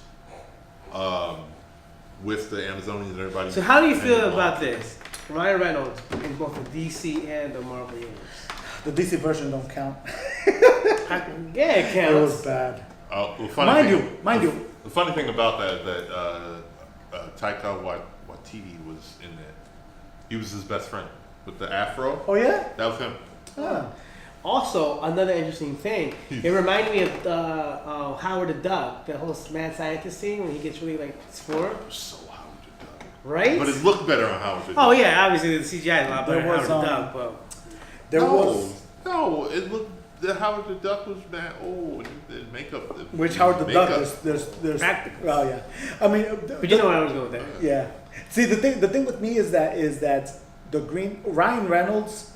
with the Amazonians and everybody. So how do you and feel the about monsters. this? Ryan Reynolds in both the DC and the Marvel universe. The DC version don't count. Yeah, it It was counts. bad. The funny Mind you. The funny thing about that is that Taika Waititi was in that. He was his best friend with the afro. Oh yeah? That was him. Ah. Also, another interesting thing, it reminded me of Howard the Duck, the whole mad scientist scene when he gets really like explored, So Howard the Duck. right? But it looked better on Howard the Duck. Oh yeah, obviously the CGI is a lot better There than was, Howard the Duck, but There was No, it looked. The Howard the Duck was bad. Oh, the makeup. which Howard the Duck makeup. there's Practicals. oh yeah. I mean but you know where I was going with that. yeah. See the thing with me is that the Ryan Reynolds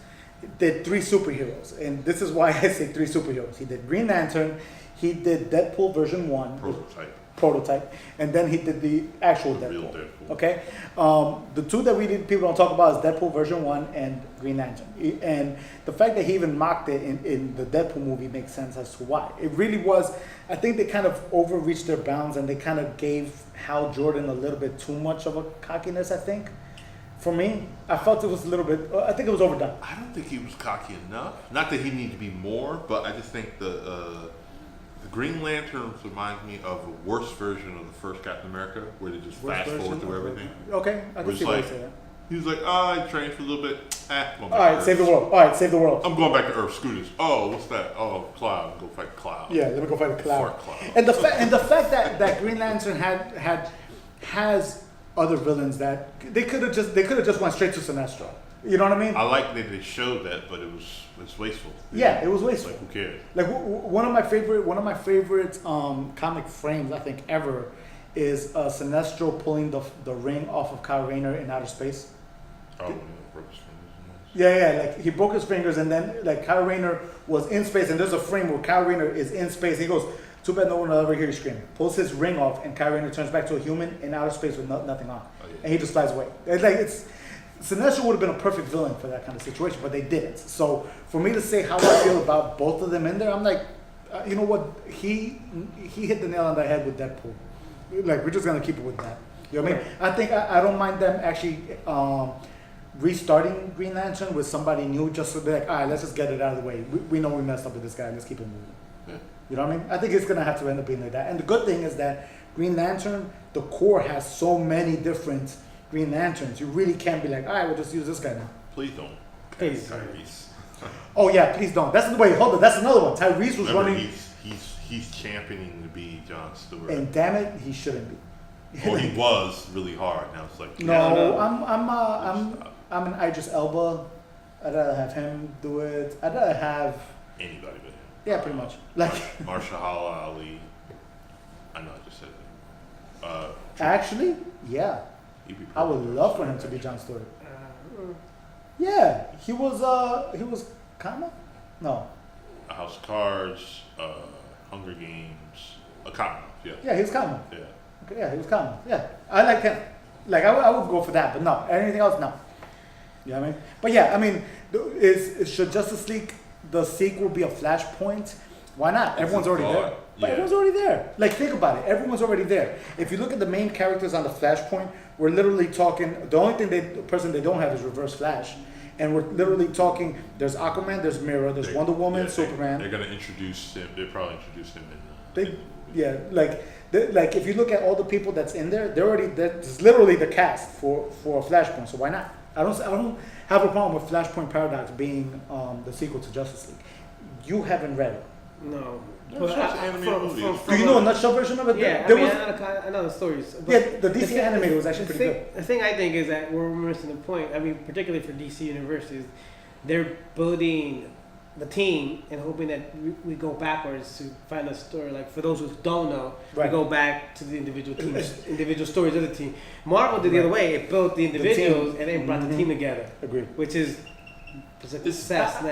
did 3 superheroes, and this is why I say 3 superheroes. He did Green Lantern, he did Deadpool version 1, prototype, and then he did the actual The real Deadpool. Deadpool. Okay, the 2 that people don't talk about is Deadpool version 1 and Green Lantern. And the fact that he even mocked it in the Deadpool movie makes sense as to why. It really was. I think they kind of overreached their bounds and they kind of gave Hal Jordan a little bit too much of a cockiness. I think. For me, I felt it was a little bit. I think it was overdone. I don't think he was cocky enough. Not that he needed to be more, but I just think the Green Lantern reminds me of a worse version of the first Captain America, where they just fast forward through everything. Okay, I can It's see why you like- say that. He was like, I trained for a little bit. All right, save the world. All right, save the world. I'm going back to Earth. Screw this. Oh, what's that? Oh, Cloud. Go fight Cloud. Yeah, let me go find the cloud. Fart Cloud. And the fact that Green Lantern has other villains that they could have just went straight to Sinestro. You know what I mean? I like that they showed that, but it's wasteful. Yeah, it was wasteful. Like, who cares? Like one of my favorite comic frames I think ever is Sinestro pulling the ring off of Kyle Rayner in outer space. Oh, yeah, broke his fingers. Yeah, like he broke his fingers and then like Kyle Rayner was in space and there's a frame where Kyle Rayner is in space. He goes, too bad no one will ever hear you scream. Pulls his ring off and Kyle Rayner turns back to a human in outer space with nothing on. Oh, yeah. And he just flies away. Sinestro would have been a perfect villain for that kind of situation, but they didn't. So for me to say how I feel about both of them in there, I'm like, you know what? He hit the nail on the head with Deadpool. Like we're just gonna keep it with that. You know what I mean? I think I don't mind them actually restarting Green Lantern with somebody new, just to be like, all right, let's just get it out of the way. We know we messed up with this guy. Let's keep it moving. Yeah. You know what I mean? I think it's gonna have to end up being like that. And the good thing is that Green Lantern, the core has so many different Green Lanterns. You really can't be like, all right, we'll just use this guy now. Please don't. Please. Tyrese. Oh yeah, please don't. That's the way. Hold on, that's another one. Tyrese was Remember, running, he's championing to be Jon Stewart. and damn it, he shouldn't be. Well, he was really hard. Now it's like No, no. I'm an Idris Elba. I'd rather have him do it. I'd rather have Anybody but him. yeah, pretty much. Like Marshala Ali. I know I just said that. actually, yeah, He'd be I would perfect. love for him to be Jon Stewart. Yeah, he was Kama? No. A House of Cards, Hunger Games, a Cotton, yeah. Yeah, he was Kama. Yeah. Okay, yeah, he was Kama. Yeah, I like him. Like I would go for that, but no, anything else, no. You know what I mean? But yeah, I mean, should Justice League the sequel be a Flashpoint? Why not? Everyone's already there. But everyone's already there. Like, think about it. Everyone's already there. If you look at the main characters on the Flashpoint, we're literally talking. The only person they don't have is Reverse Flash, and we're literally talking. There's Aquaman, there's Mira, there's Wonder Woman, Superman. They're gonna introduce him. They probably introduce him in. Like if you look at all the people that's in there, they're already. It's literally the cast for Flashpoint. So why not? I don't have a problem with Flashpoint Paradox being the sequel to Justice League. You haven't read it. No. Do you know a nutshell version of it? Yeah, I know the stories. Yeah, the DC animated was actually pretty good. The thing I think is that we're missing the point. I mean, particularly for DC Universe, is they're building the team and hoping that we go backwards to find a story. Like, for those who don't know, we go back to the individual teams, individual stories of the team. Marvel did the other way. It built the individuals and then brought the team together. Agreed. Which is a success.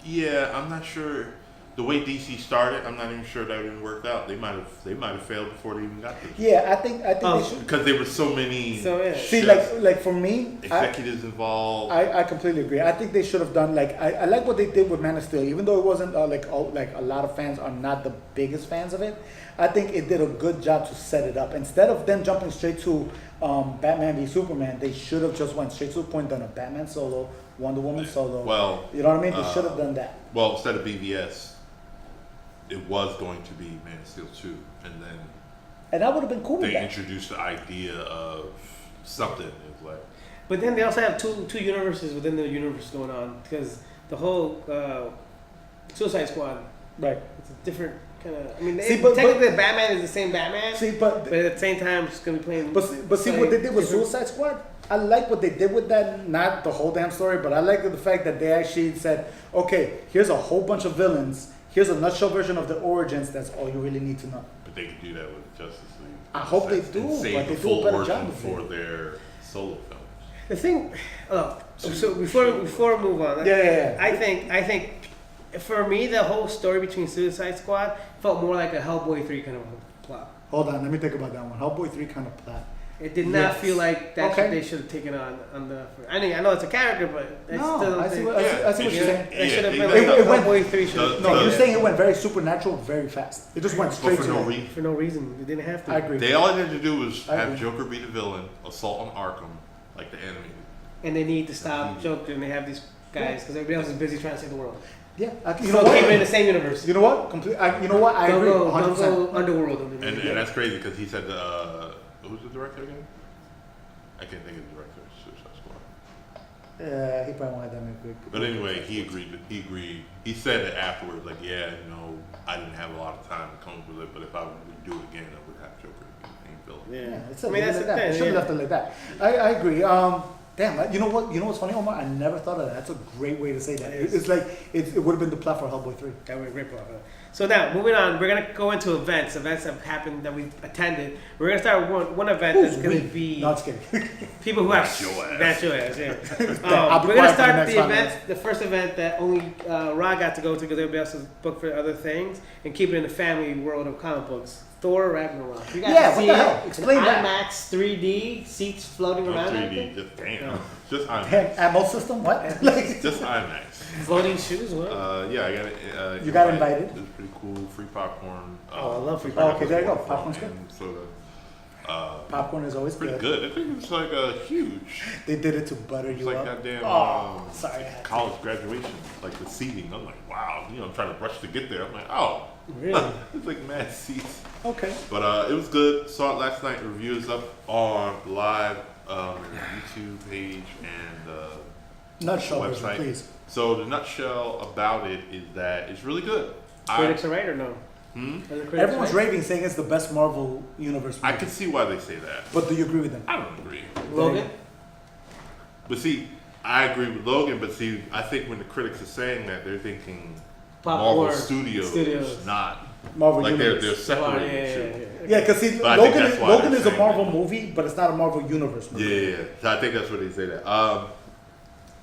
Yeah, I'm not sure. The way DC started, I'm not even sure that even worked out. They might have failed before they even got there. Yeah, I think they should, because there were so many. See, like for me, executives involved. I completely agree. I think they should have done I like what they did with Man of Steel, even though it wasn't like a lot of fans are not the biggest fans of it. I think it did a good job to set it up. Instead of them jumping straight to Batman v Superman, they should have just went straight to the point, done a Batman solo, Wonder Woman solo. Well, you know what I mean? They should have done that. Well, instead of BVS, it was going to be Man of Steel 2, and that would have been cool. They introduced the idea of something. It was like, but then they also have two universes within the universe going on, because the whole Suicide Squad, right? It's a different kind of. I mean, technically, the Batman is the same Batman. But at the same time, it's going to be playing. But see what they did with Suicide Squad. I like what they did with that. Not the whole damn story, but I like the fact that they actually said, "Okay, here's a whole bunch of villains. Here's a nutshell version of the origins. That's all you really need to know." But they could do that with Justice League. I hope they do, but they do a better job for their solo films. The thing, so before we move on, I think for me the whole story between Suicide Squad felt more like a Hellboy 3 kind of plot. Hold on, let me think about that one. Hellboy 3 kind of plot. It did not feel like that's what they should have taken on the. I know it's a character, but I see what you're saying. It should have been like Hellboy 3. No, you're saying it went very supernatural, very fast. It just went straight to for no reason. It didn't have to. I agree. All they had to do was have Joker be the villain, assault on Arkham, like the animated. And they need to stop Joker, and they have these guys because everybody else is busy trying to save the world. Yeah, you know what? Keep it in the same universe. You know what? You know what? I agree. 100%. Don't go Underworld. And that's crazy because he said, who's the director again? I can't think of the director of Suicide Squad. He probably wanted that movie. But anyway, he agreed. He said it afterwards, like, I didn't have a lot of time to come up with it, but if I would do it again, I would have Joker be the main villain. Yeah, that's the thing. Should have left it like that. I agree. Damn, you know what? You know what's funny, Omar? I never thought of that. That's a great way to say that. It's like it would have been the plot for Hellboy 3. That would be a great plot. So now, moving on, we're gonna go into events that have happened that we've attended. We're gonna start with one event that's gonna be. No, just kidding. People who have. That's your ass. Yeah. We're gonna start the event, the first event that only Rod got to go to because everybody else was booked for other things, and keep it in the family world of comic books. Thor Ragnarok. You got to see what the hell? Explain that. IMAX 3D seats floating around. 3D, just damn. Just IMAX. Damn, Ammo system? What? Just IMAX. Floating shoes? What? Yeah, I got it. You got invited? It was pretty cool. Free popcorn. I love free popcorn. Okay, there you go. Popcorn's good. Soda. Popcorn is always pretty good. I think it's like huge. They did it to butter you up. It's like goddamn sorry, college graduation, like the seating. I'm like, wow. I'm trying to rush to get there. I'm like, oh. Really? It's like mad seats. Okay. But it was good. Saw it last night. Review is up on live YouTube page and nutshell website. Please. So the nutshell about it is that it's really good. Critics are right or no? Everyone's raving, saying it's the best Marvel universe movie. I can see why they say that. But do you agree with them? I don't agree. Logan? But see, I agree with Logan, but see, I think when the critics are saying that, they're thinking Marvel Studios, not Marvel Like Universe. they're separated. too. Yeah, because see, But I think Logan, that's why Logan they're is a saying Marvel that. movie, but it's not a Marvel Universe movie. Yeah. So I think that's what they say that.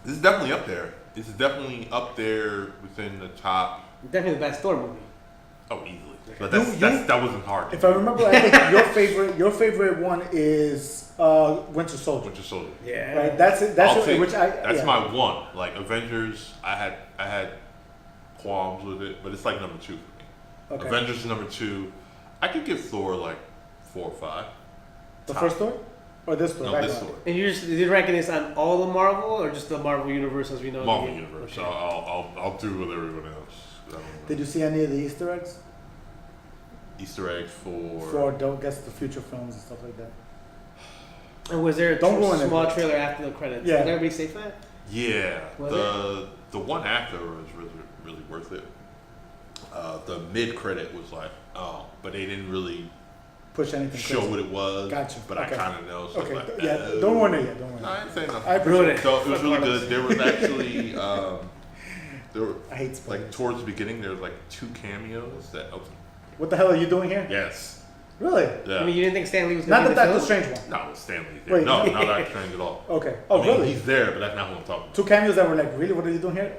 This is definitely up there. This is definitely up there within the top. Definitely the best Thor movie. Oh, easily. But You- that wasn't hard. If I remember, I think your favorite one is Winter Soldier. Winter Soldier. Yeah. Right, that's it. That's I'll it, take- which I. That's yeah. my one. Like Avengers, I had qualms with it, but it's like number 2 for me. Okay. Avengers is number 2. I could give Thor like 4 or 5. The Top. first Thor, or this Thor? No, this Ragnarok? Thor. And you're ranking this on all the Marvel or just the Marvel universe as we know? it? Marvel Universe. Okay. I'll do with everyone else. I don't know. Did you see any of the Easter eggs Easter eggs for don't guess the future films and stuff like that? And was there a Don't ruin it. small trailer after the credits? Yeah. Did everybody say that? Yeah, Was the one after was really worth it. The mid credit was like, oh, but they didn't really Push anything. show crazy. what it was. Gotcha. But Okay. I kind of know. So Okay, like, yeah. Don't ruin it yet. Don't ruin No, it. I didn't say nothing. I appreciate Ruin it. it. So it was really Fuck good. There was actually there were I hate spoilers. like towards the beginning there was like 2 cameos that What the hell are you doing here? yes, Really? yeah. I mean, you didn't think Stan Lee was Not going the to be in Doctor the film? Strange one. No, Stanley's there. Wait. No, not Doctor Strange at all. Okay. Oh, I mean, really? He's there, but that's not what I'm talking about. 2 cameos that were like, really? What are you doing here?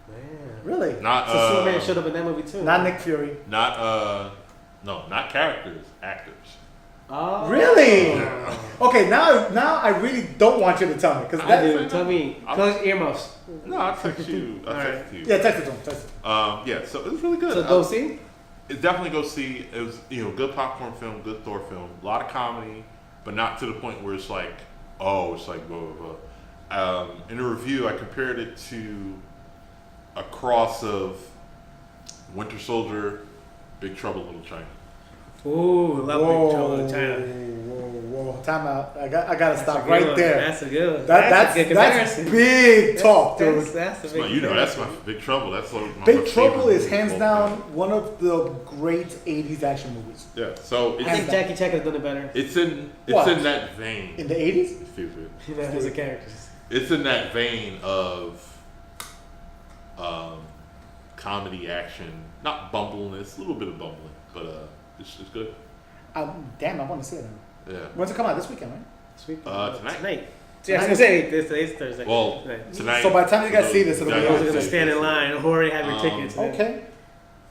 Man. Really? Not So Superman showed up in that movie too. Not Nick Fury. not characters, actors. Oh. Really? Yeah. Okay, now I really don't want you to tell me because I that. do. Tell me. Close earmuffs. No, I'll text you. I'll Alright. text you. Yeah, text it to him. Text it. Yeah, so it was really good. So go see. It definitely go see. It was good popcorn film, good Thor film, a lot of comedy, but not to the point where it's like, oh, it's like blah blah blah. In the review, I compared it to a cross of Winter Soldier, Big Trouble in Little China. Ooh, love Big Trouble in China. Whoa. Time out. I gotta That's a stop good right one. there. That's a good one. That's a good that's comparison. big talk, dude. That's a That's big my, that's my comparison. Big Trouble. That's like my Big favorite Trouble is movie of hands all down time. one of the great '80s action movies. Yeah, so I it's think Jackie Chan has done it better. What? in that vein. In the '80s? Stupid. As a character. It's in that vein of comedy action, not bumbleness, a little bit of bumbling, but it's good. Damn, I want to see it now. Yeah. When's it come out? This weekend, right? Sweet. Tonight. See, I was gonna say today's Thursday. Well, Tonight. tonight. So by the time you guys see this, it'll be You out. guys are gonna stand in line or already have your tickets. and then Okay.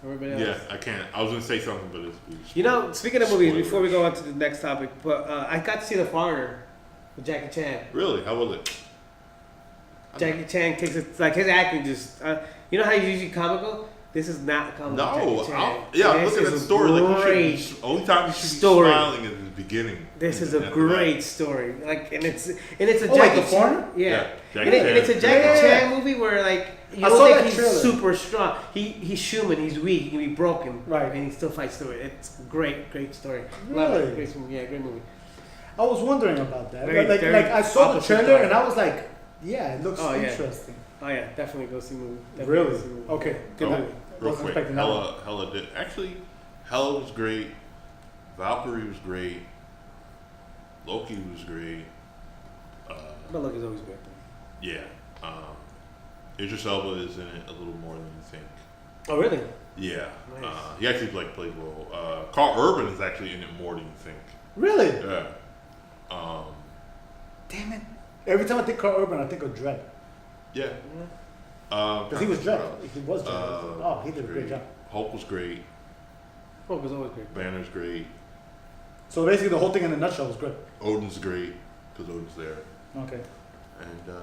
Everybody else. Yeah, I can't. I was gonna say something, but it's. You know, speaking of movies, Spoiler. before we go on to the next topic, but I got to see The Foreigner with Jackie Chan. Really? How was it? Jackie Chan takes it like his acting just. You know how you usually comical? This is not comical. No, Jackie Chan. yeah, I'm This looking at is the story. Like great. you should, only time you should story. be smiling is in the beginning. This is And a after that- great story. Like, and it's a Oh, Jackie like The Chan. Foreigner? Yeah. Yeah, And, Jackie and it's a Chan. Jackie Yeah. Chan movie where like you I don't saw think that he's trailer. super strong. He's human. He's weak. He can be broken. Right. And he still fights through it. It's great story. Really? Love it. Great movie. Yeah, great movie. I was wondering about that. Very- like very I saw the opposite trailer story. and I was like, yeah, it looks Oh, yeah. interesting. Oh yeah, definitely go see movie. Definitely Really? go see movie. Okay. Good Oh, movie. real Wasn't quick, expecting that one. Hella did. Actually, Hella was great. Valkyrie was great. Loki was great. But look, it's always great. Yeah. Idris Elba is in it a little more than you think. Oh really? Yeah. Nice. He actually plays well. Carl Urban is actually in it more than you think. Really? Yeah. Damn it. Every time I think Carl Urban, I think of Dredd. Yeah. Because he was Dredd. He was Dredd. Oh, he did a great great. job. Hulk was great. Hulk is always great. Banner's great. So basically, the whole thing in a nutshell was good. Odin's great because Odin's there. Okay. And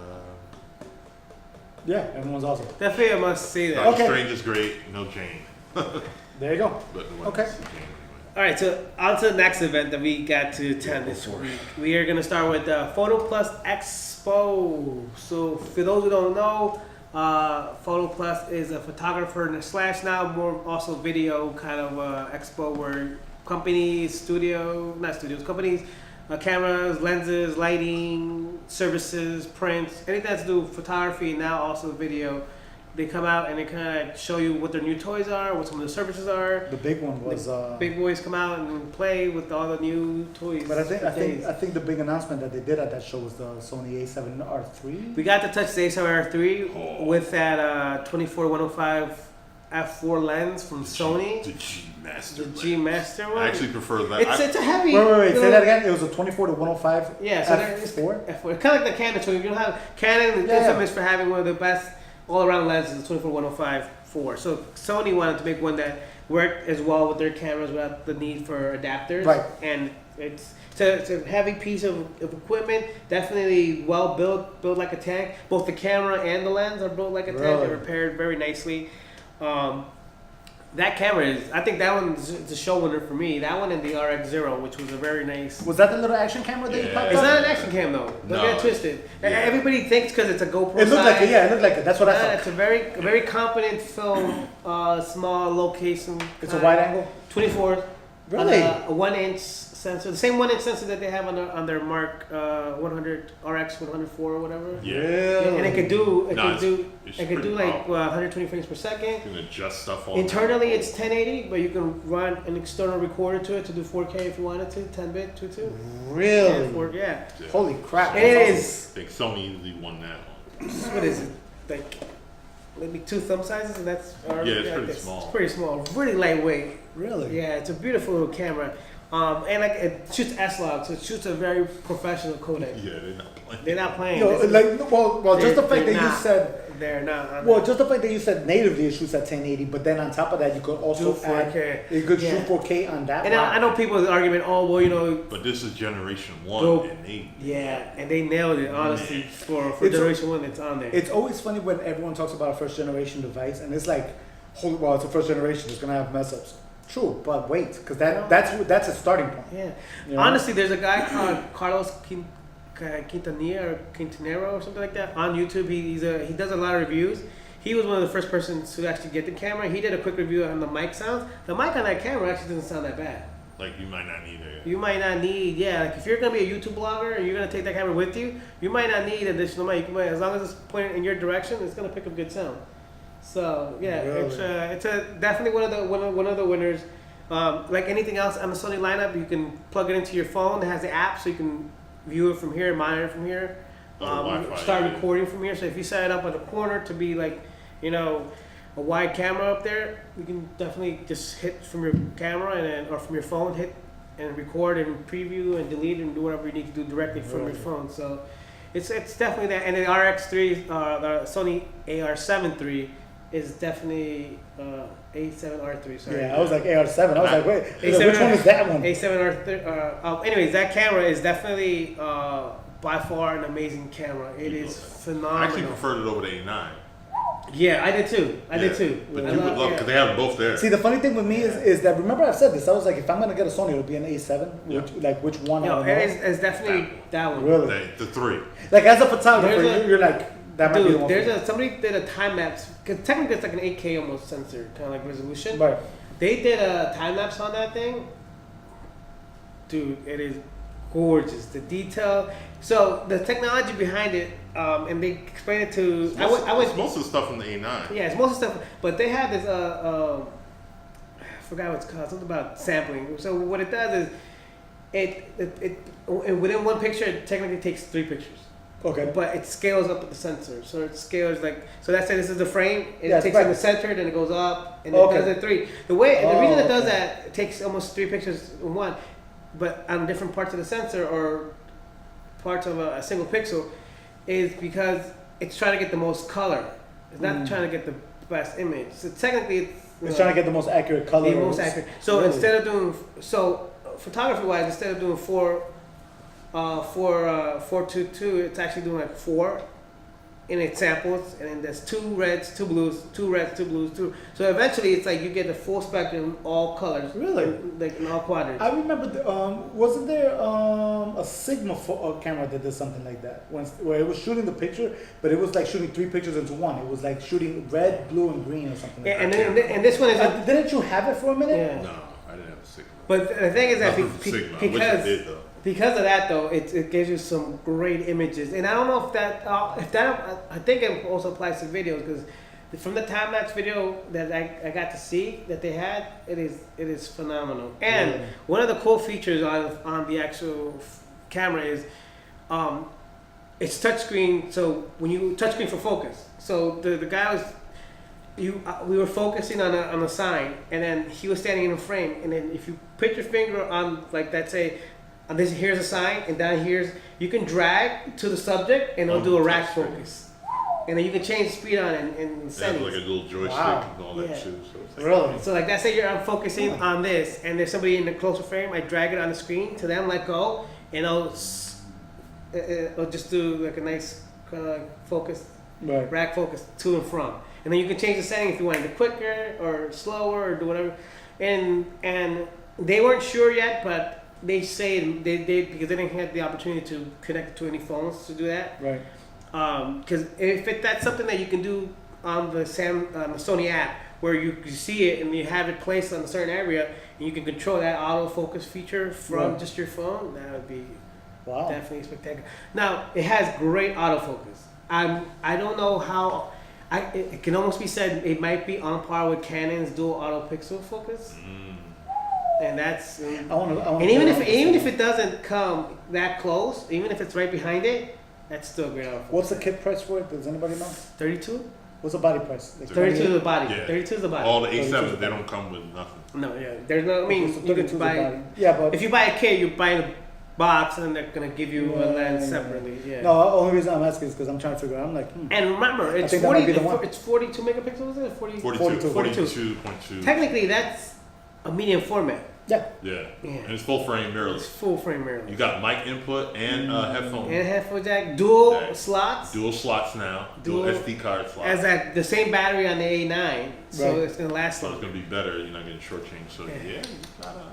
Yeah, everyone's awesome. Definitely, I must say that. Doctor Okay. Strange is great. No Jane. There you go. But no one Okay. sees Jane anyway. All right, so on to the next event that we got to attend this week. We are going to start with PhotoPlus Expo. So for those who don't know, PhotoPlus is a photographer / now more also video kind of expo where companies, companies, cameras, lenses, lighting, services, prints, anything that's to do with photography, now also video. They come out and they kind of show you what their new toys are, what some of the services are. The big one was. Big boys come out and play with all the new toys. But I for days. think the big announcement that they did at that show was the Sony A7R3. We got to touch the A7R3 Oh. with that 24105 f4 lens from Sony. The G Master. The G Master one. I actually prefer that. It's a heavy. Wait. Say that again. It was a 24 to 105. Yeah, so f4. F4. It's kind of like the Canon. So you don't have Canon. The infamous for having one of the best all-around lenses, the 24 105 4. So Sony wanted to make one that worked as well with their cameras without the need for adapters. Right. And it's a heavy piece of equipment. Definitely well built like a tank. Both the camera and the lens are built like a tank. Really? They're repaired very nicely. That camera is, I think that one is a show winner for me. That one and the RX0, which was a very nice. Was that the little action camera that you popped It's up? not an action cam though. Don't get it twisted. Yeah. Everybody thinks because it's a GoPro. It looked like it. Yeah, it looked like it. That's what I thought. It's a very competent film. Small location. It's a wide angle. 24. Really? A 1-inch sensor. The same 1-inch sensor that they have on their Mark 100 RX 104 or whatever. Yeah. And it could do it's like pretty 120 frames per second. You can adjust stuff all Internally, it's 1080, but you can run an external recorder to it to do 4K if you wanted to, 10-bit, 2.2. Really? Yeah. Holy crap. And it I is. think Sony easily won that one. What is it? Like maybe 2 thumb sizes, and that's. It's pretty small. It's pretty small. Really lightweight. Really? Yeah, it's a beautiful little camera. And like it shoots S-Log, so it shoots a very professional codec. Yeah, they're not playing. They're not playing. No, like, well, just the fact that you said. They're not. Well, just the fact that you said natively it shoots at 1080, but then on top of that, you could also Do 4K. add. You could shoot 4K on that. And I know people's argument. Oh well, you know. But this is generation 1, Dope. and they. Yeah, and they nailed it. Honestly, for It's generation 1, it's on there. It's always funny when everyone talks about a first generation device, and it's like, well, it's a first generation. It's gonna have mess ups. True, but wait, because that's a starting point. Yeah. You know? Honestly, there's a guy called Carlos Quintanilla or something like that on YouTube. He does a lot of reviews. He was one of the first persons to actually get the camera. He did a quick review on the mic sounds. The mic on that camera actually doesn't sound that bad. Like, you might not need it. You might not need, like if you're gonna be a YouTube blogger and you're gonna take that camera with you, you might not need additional mic. As long as it's pointed in your direction, it's gonna pick up good sound. So yeah, Really? it's definitely one of the winners. Like anything else on the Sony lineup, you can plug it into your phone. It has the app, so you can view it from here, monitor it from here, Wi-Fi, start yeah. recording from here. So if you set it up at a corner to be like, you know, a wide camera up there, you can definitely just hit from your camera or from your phone, hit and record and preview and delete and do whatever you need to do directly from your phone. So it's definitely that. And the RX3, the Sony AR7 III is definitely A7R3. Sorry. Yeah, I was like AR7. I was like, wait, A7R which one is that one? A7R3. Anyways, that camera is definitely by far an amazing camera. It is phenomenal. I actually preferred it over the A9. Yeah, I did too. I did too. But you would love, because they have them both there. See, the funny thing with me is that, remember I've said this, I was like, if I'm gonna get a Sony, it'll be an A7. Which one? I No, don't know. it's definitely that one. Really? The 3. Like as a photographer, There's you're like, that might be the one. Dude, somebody did a time lapse, because technically it's like an 8K almost sensor, kind of like resolution. Right. They did a time lapse on that thing. Dude, it is gorgeous. The detail. So the technology behind it, and they explain it to. Most of the stuff from the A9. Yeah, it's most of the stuff, but they have this. I forgot what it's called. Something about sampling. So what it does is, it within one picture, it technically takes 3 pictures. Okay. But it scales up with the sensor. So it scales like, so let's say this is the frame, it Yeah, takes right. in the center, then it goes up, and it does it 3. The reason it does that, it takes almost 3 pictures in one, but on different parts of the sensor or parts of a single pixel, is because it's trying to get the most color. It's not trying to get the best image. So technically It's trying to get the most accurate color. the most accurate. So Really? instead of doing, photography wise, instead of doing 4:2:2, it's actually doing like 4 in its samples, and then there's 2 reds, 2 blues, 2 reds, 2 blues, 2. So eventually it's like you get the full spectrum, all colors. Really? Like in all quadrants. I remember, wasn't there a Sigma camera that did something like that? Where it was shooting the picture, but it was like shooting 3 pictures into one. It was like shooting red, blue, and green or something like that. And this one is Didn't you have it for a minute? yeah. No, I didn't have a Sigma. But the thing is that Nothing from Sigma. I wish I did, though. because of that though, it gives you some great images, and I don't know if that I think it also applies to videos, because from the time lapse video that I got to see that they had, it is phenomenal. And one of the cool features on the actual camera is it's touchscreen. So when you touchscreen for focus, so the guy was we were focusing on a sign, and then he was standing in a frame, and then if you put your finger on, like, let's say, on this, here's a sign, and down here's, you can drag to the subject, and it'll do a rack focus, and then you can change the speed on it in settings. Like a little joystick and all that too. So it's like, Really? So like, let's say I'm focusing on this, and there's somebody in the closer frame, I drag it on the screen to them, let go, and it'll just do like a nice kind of like focus, rack focus to and from. And then you can change the setting if you wanted it quicker or slower or do whatever. And they weren't sure yet, but they say they because they didn't have the opportunity to connect to any phones to do that. Right. Because if that's something that you can do on the Sony app, where you see it and you have it placed on a certain area, and you can control that autofocus feature from just your phone, that would be definitely spectacular. Now it has great autofocus. I don't know how. It can almost be said it might be on par with Canon's dual auto pixel focus, and that's. And even if it doesn't come that close, even if it's right behind it, that's still great autofocus. What's the kit price for it? Does anybody know? 32. What's the body price? Like 32 is the body. Yeah. 32 is the body. All the A7s, they don't come with nothing. No, yeah. There's no. I mean, So you 32 is can the buy. body. Yeah, but If you buy a kit, you buy the box, and then they're gonna give you a lens separately. Yeah. No, the only reason I'm asking is because I'm trying to figure out. I'm like, And remember, it's think that might be the 40. one. It's 42 megapixels. Is it 40? 42.2. Technically, that's a medium format. yeah. Yeah. Yeah. And it's full frame mirrorless. It's full frame mirrorless. You got mic input and headphone. And headphone jack, dual Jack. slots. Dual slots now. Dual Dual- SD card slots. As that the same battery on the A9, so Right. it's gonna last So it's longer. gonna be better. You're not getting shortchanged. So yeah.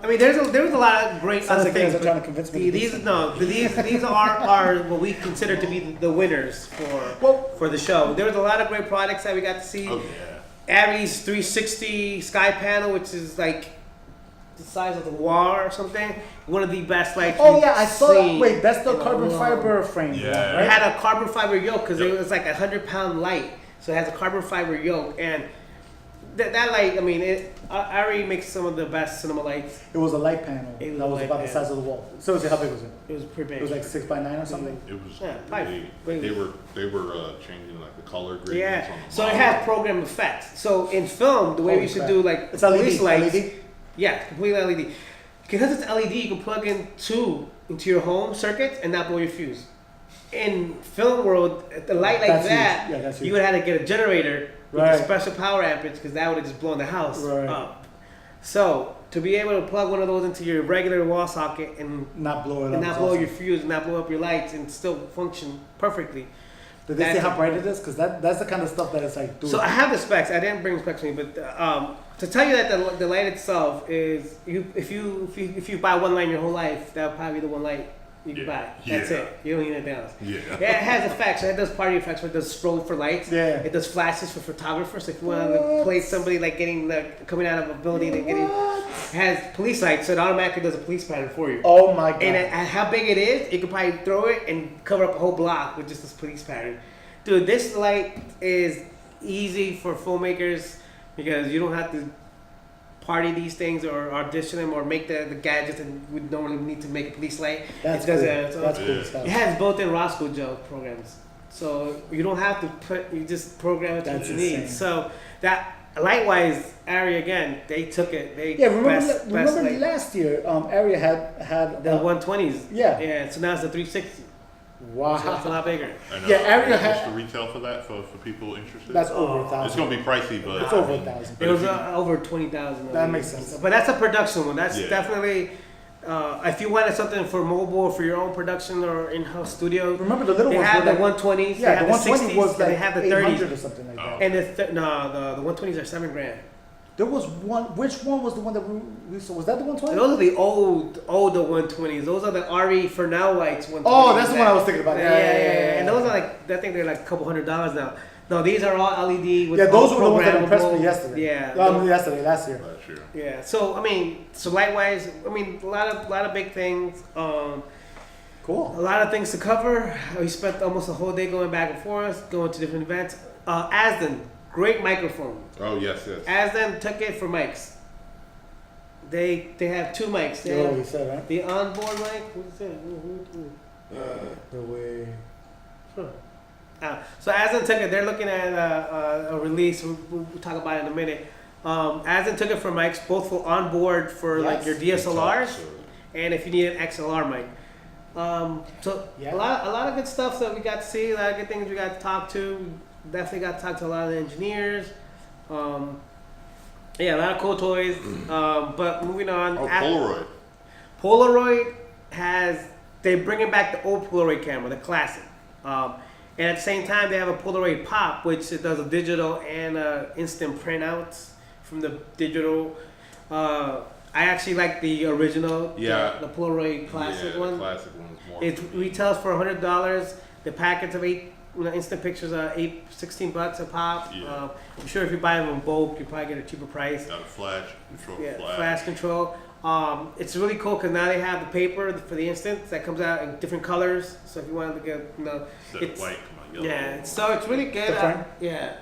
I mean, there was a lot of great Sounds other like you guys things. are trying to convince me to do These something. these are what we consider to be the winners for the show. There was a lot of great products that we got to see. Oh yeah. Aries 360 Sky Panel, which is like the size of the wall or something. One of the best lights. Oh we've yeah, I saw that. seen Wait, that's the in a carbon long- fiber frame. Yeah. one, It right? had a carbon fiber yoke because Yep. it was like 100-pound light, so it has a carbon fiber yoke, and that light. I mean, Ari makes some of the best cinema lights. It was a light panel It was that a was light about the panel. size of the wall. Seriously, how big was it? It was pretty big. It was like 6x9 or something. It was. Yeah, probably. They were changing like the color gradients. Yeah, on the so it model. has program effects. So in film, the way Holy we should crap. do like It's LED. police lights, LED? yeah, completely LED. Because it's LED, you can plug in two into your home circuits and not blow your fuse. In film world, a light like That's that, huge. Yeah, that's you huge. would have to get a generator with Right. a special power amperage because that would have just blown the house Right. up. So to be able to plug one of those into your regular wall socket and Not blow it up. not is blow awesome. your fuse and not blow up your lights and still function perfectly. Did they say That's how a- bright it is? Because that's the kind of stuff that it's like, dude. So I have the specs. I didn't bring specs with me, but to tell you that the light itself is if you buy one light in your whole life, that'll probably be the one light you can buy. That's Yeah. it. You don't need anything else. Yeah. Yeah, it has effects. It does party effects. Where it does strobe for lights. Yeah. It does flashes for photographers. So if you want to play somebody like coming out of a building and getting, it has police lights, so it automatically does a police pattern for you. Oh my god. And at how big it is, you could probably throw it and cover up a whole block with just this police pattern. Dude, this light is easy for filmmakers because you don't have to party these things or audition them or make the gadgets and we normally need to make a police light. That's It does cool. that. So That's cool Yeah. stuff. it has built-in Roscoe gel programs. So you don't have to you just program it to what That's you insane. need. So that light-wise, Ari again, they took it. They Yeah, remember best light. last year, Area had The 120s. Yeah. Yeah, so now it's the 360. wow. So it's a lot bigger. I know. Yeah, Area What's had- the retail for that for people interested? That's over It's 1,000. gonna be pricey, but It's over 1,000. It was over 20,000. That makes sense. But that's a production one. That's Yeah. definitely if you wanted something for mobile or for your own production or in-house studio. Remember the little They ones have were the like, 120s. yeah, they have the 120 60s, was and like they have the 800 30s. or something like Oh. that. And the 120s are $7,000. There was one. Which one was the one that we saw? Was that the 120? Those are the older 120s. Those are the RE for now lights. 120s. Oh, that's the one I was thinking about. Yeah, And those are like I think they're like a couple $100 now. No, these are all LED. With Yeah, those all were the ones that impressed me programmable- yesterday. Yeah. Last year. last year. Yeah. So I mean, so light-wise, I mean, a lot of big things. Cool. A lot of things to cover. We spent almost a whole day going back and forth, going to different events. Asden, great microphone. Oh yes, yes. Asden took it for mics. They have two mics. They Oh, have you said right. the onboard mic. What is it? The way. Huh. So Asden took it. They're looking at a release. We'll talk about it in a minute. Asden took it for mics, both for on board for like your DSLRs, and if you need an XLR mic. So a lot of good stuff that we got to see. A lot of good things we got to talk to. Definitely got to talk to a lot of the engineers. Yeah, a lot of cool toys. But moving on. Polaroid. Polaroid they're bringing back the old Polaroid camera, the classic. And at the same time, they have a Polaroid Pop, which it does a digital and instant printouts from the digital. I actually like the original, the Polaroid classic one. The classic one was more. It retails for $100. The packets of 8 instant pictures are $16 a pop. Yeah. I'm sure if you buy them in bulk, you probably get a cheaper price. Got a flash control. Yeah, flash control. It's really cool because now they have the paper for the instants that comes out in different colors. So if you wanted to get, Instead of white, come on, yellow. Yeah, so it's really good.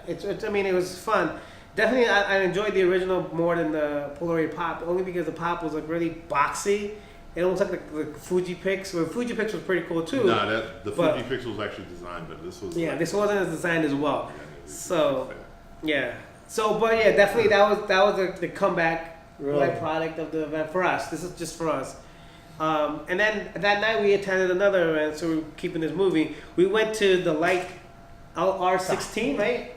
It's I mean, it was fun. Definitely, I enjoyed the original more than the Polaroid Pop, only because the Pop was like really boxy. It almost like the Fuji Pix. Well, Fuji Pix was pretty cool too. No, the Fuji Pix was actually designed, but this was. Yeah, this wasn't as designed as well. So, yeah. So, but yeah, definitely that was the comeback. Like product of the event for us. This is just for us. And then that night we attended another event, so we're keeping this moving. We went to the Light LR16, right?